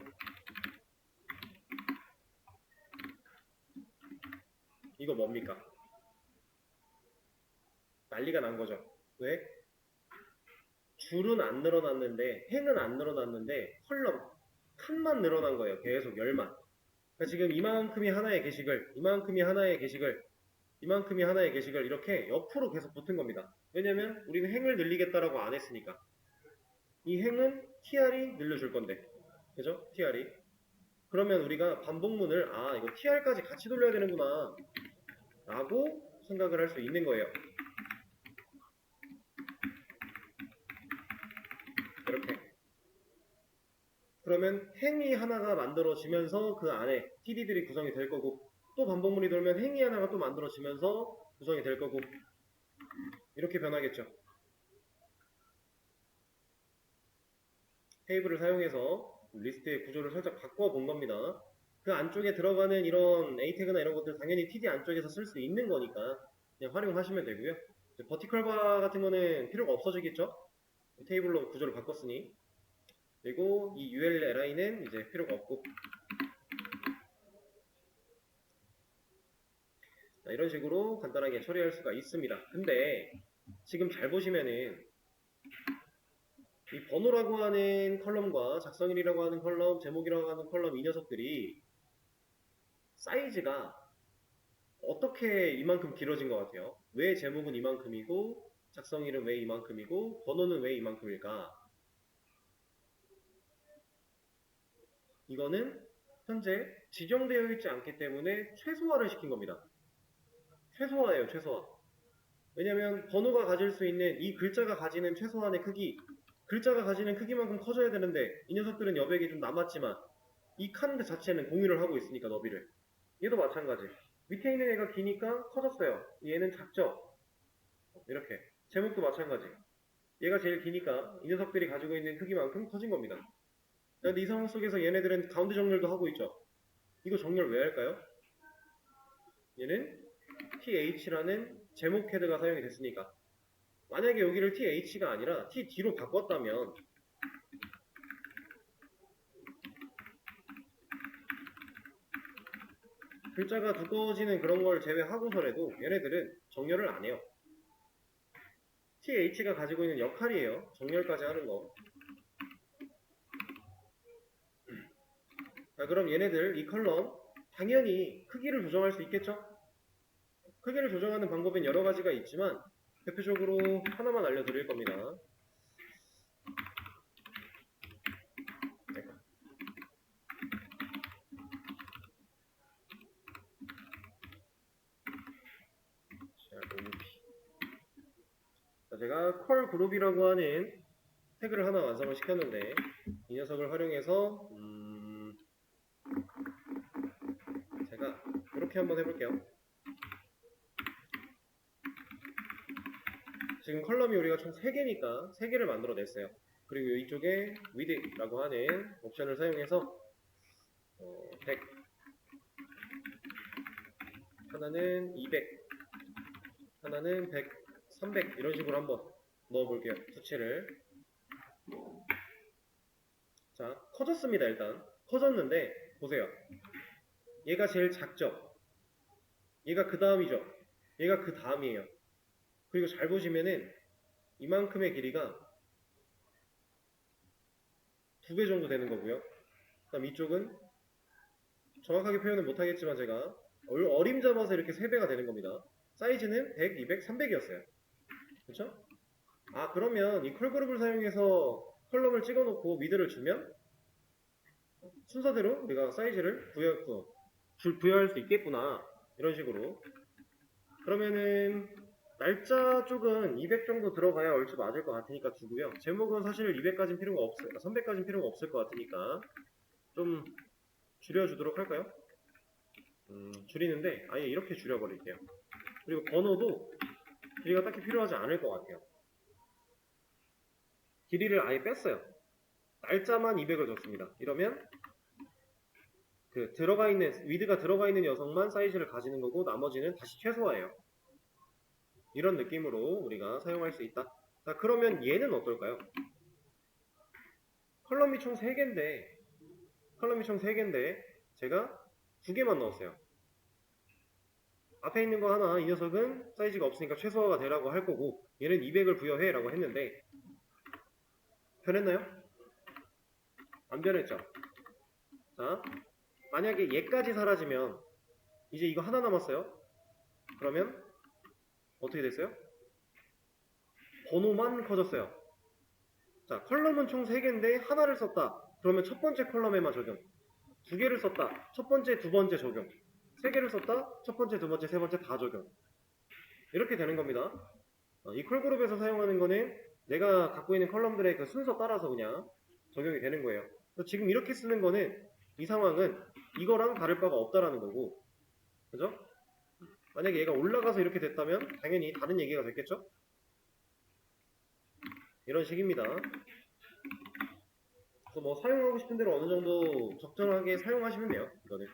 이거 뭡니까? 난리가 난 거죠. 왜? 줄은 안 늘어났는데, 행은 안 늘어났는데, 컬럼, 칸만 늘어난 거예요. 계속 열만. 그러니까 지금 이만큼이 하나의 게시글, 이만큼이 하나의 게시글, 이만큼이 하나의 게시글, 이렇게 옆으로 계속 붙은 겁니다. 왜냐면 우리는 행을 늘리겠다라고 안 했으니까. 이 행은 tr이 늘려줄 건데. 그죠? tr이. 그러면 우리가 반복문을, 아, 이거 tr까지 같이 돌려야 되는구나. 라고 생각을 할 수 있는 거예요. 이렇게. 그러면 행이 하나가 만들어지면서 그 안에 TD들이 구성이 될 거고, 또 반복문이 돌면 행이 하나가 또 만들어지면서 구성이 될 거고, 이렇게 변하겠죠. 테이블을 사용해서 리스트의 구조를 살짝 바꿔본 겁니다. 그 안쪽에 들어가는 이런 A 태그나 이런 것들 당연히 TD 안쪽에서 쓸 수 있는 거니까 그냥 활용하시면 되고요. 버티컬 바 같은 거는 필요가 없어지겠죠? 테이블로 구조를 바꿨으니. 그리고 이 ULLI는 이제 필요가 없고. 자, 이런 식으로 간단하게 처리할 수가 있습니다. 근데 지금 잘 보시면은 이 번호라고 하는 컬럼과 작성일이라고 하는 컬럼, 제목이라고 하는 컬럼 이 녀석들이 사이즈가 어떻게 이만큼 길어진 것 같아요? 왜 제목은 이만큼이고 작성일은 왜 이만큼이고 번호는 왜 이만큼일까? 이거는 현재 지정되어 있지 않기 때문에 최소화를 시킨 겁니다. 최소화예요, 최소화. 왜냐면 번호가 가질 수 있는 이 글자가 가지는 최소한의 크기, 글자가 가지는 크기만큼 커져야 되는데 이 녀석들은 여백이 좀 남았지만 이 칸 자체는 공유를 하고 있으니까 너비를. 얘도 마찬가지. 밑에 있는 애가 기니까 커졌어요. 얘는 작죠? 이렇게. 제목도 마찬가지. 얘가 제일 기니까 이 녀석들이 가지고 있는 크기만큼 커진 겁니다. 그런데 이 상황 속에서 얘네들은 가운데 정렬도 하고 있죠. 이거 정렬 왜 할까요? 얘는 th라는 제목 헤드가 사용이 됐으니까. 만약에 여기를 th가 아니라 td로 바꿨다면 글자가 두꺼워지는 그런 걸 제외하고서라도 얘네들은 정렬을 안 해요. th가 가지고 있는 역할이에요. 정렬까지 하는 거. 자, 그럼 얘네들 이 컬럼 당연히 크기를 조정할 수 있겠죠? 크기를 조정하는 방법은 여러 가지가 있지만 대표적으로 하나만 알려드릴 겁니다. 자, 제가 컬 그룹이라고 하는 태그를 하나 완성을 시켰는데 이 녀석을 활용해서 제가 이렇게 한번 해볼게요. 지금 컬럼이 우리가 총 3개니까 3개를 만들어냈어요. 그리고 이쪽에 width라고 하는 옵션을 사용해서 100 하나는 200 하나는 100 300 이런 식으로 한번 넣어볼게요. 수치를. 자, 커졌습니다. 일단 커졌는데 보세요. 얘가 제일 작죠? 얘가 그 다음이죠? 얘가 그 다음이에요. 그리고 잘 보시면은 이만큼의 길이가 2배 정도 되는 거고요. 그다음 이쪽은 정확하게 표현은 못하겠지만 제가 어림잡아서 이렇게 3배가 되는 겁니다. 사이즈는 100, 200, 300이었어요. 그렇죠? 아, 그러면 이 컬그룹을 사용해서 컬럼을 찍어놓고 미드를 주면 순서대로 우리가 사이즈를 부여할 수 있겠구나. 이런 식으로. 그러면은 날짜 쪽은 200 정도 들어가야 얼추 맞을 것 같으니까 두고요. 제목은 사실 200까지는 필요가 없어요. 300까지는 필요가 없을 것 같으니까 좀 줄여주도록 할까요? 줄이는데 아예 이렇게 줄여버릴게요. 그리고 번호도 길이가 딱히 필요하지 않을 것 같아요. 길이를 아예 뺐어요. 날짜만 200을 줬습니다. 이러면 그 들어가 있는 위드가 들어가 있는 녀석만 사이즈를 가지는 거고 나머지는 다시 최소화예요. 이런 느낌으로 우리가 사용할 수 있다. 자, 그러면 얘는 어떨까요? 컬럼이 총 3개인데 제가 2개만 넣었어요. 앞에 있는 거 하나 이 녀석은 사이즈가 없으니까 최소화가 되라고 할 거고 얘는 200을 부여해 라고 했는데 변했나요? 안 변했죠? 자, 만약에 얘까지 사라지면 이제 이거 하나 남았어요. 그러면 어떻게 됐어요? 번호만 커졌어요. 자, 컬럼은 총 3개인데 하나를 썼다. 그러면 첫 번째 컬럼에만 적용. 2개를 썼다. 첫 번째, 두 번째 적용. 3개를 썼다. 첫 번째, 두 번째, 세 번째 다 적용. 이렇게 되는 겁니다. 이 컬그룹에서 사용하는 거는 내가 갖고 있는 컬럼들의 그 순서 따라서 그냥 적용이 되는 거예요. 지금 이렇게 쓰는 거는 이 상황은 이거랑 다를 바가 없다라는 거고, 그죠? 만약에 얘가 올라가서 이렇게 됐다면 당연히 다른 얘기가 됐겠죠? 이런 식입니다. 그래서 뭐 사용하고 싶은 대로 어느 정도 적정하게 사용하시면 돼요. 이거는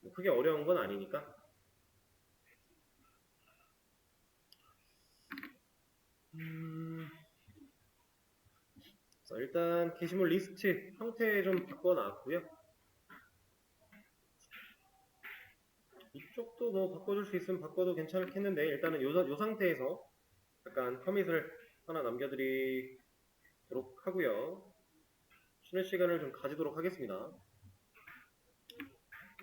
뭐 크게 어려운 건 아니니까. 일단 게시물 리스트 형태 좀 바꿔놨고요. 이쪽도 뭐 바꿔줄 수 있으면 바꿔도 괜찮겠는데 일단은 요 상태에서 약간 커밋을 하나 남겨드리도록 하고요. 쉬는 시간을 좀 가지도록 하겠습니다.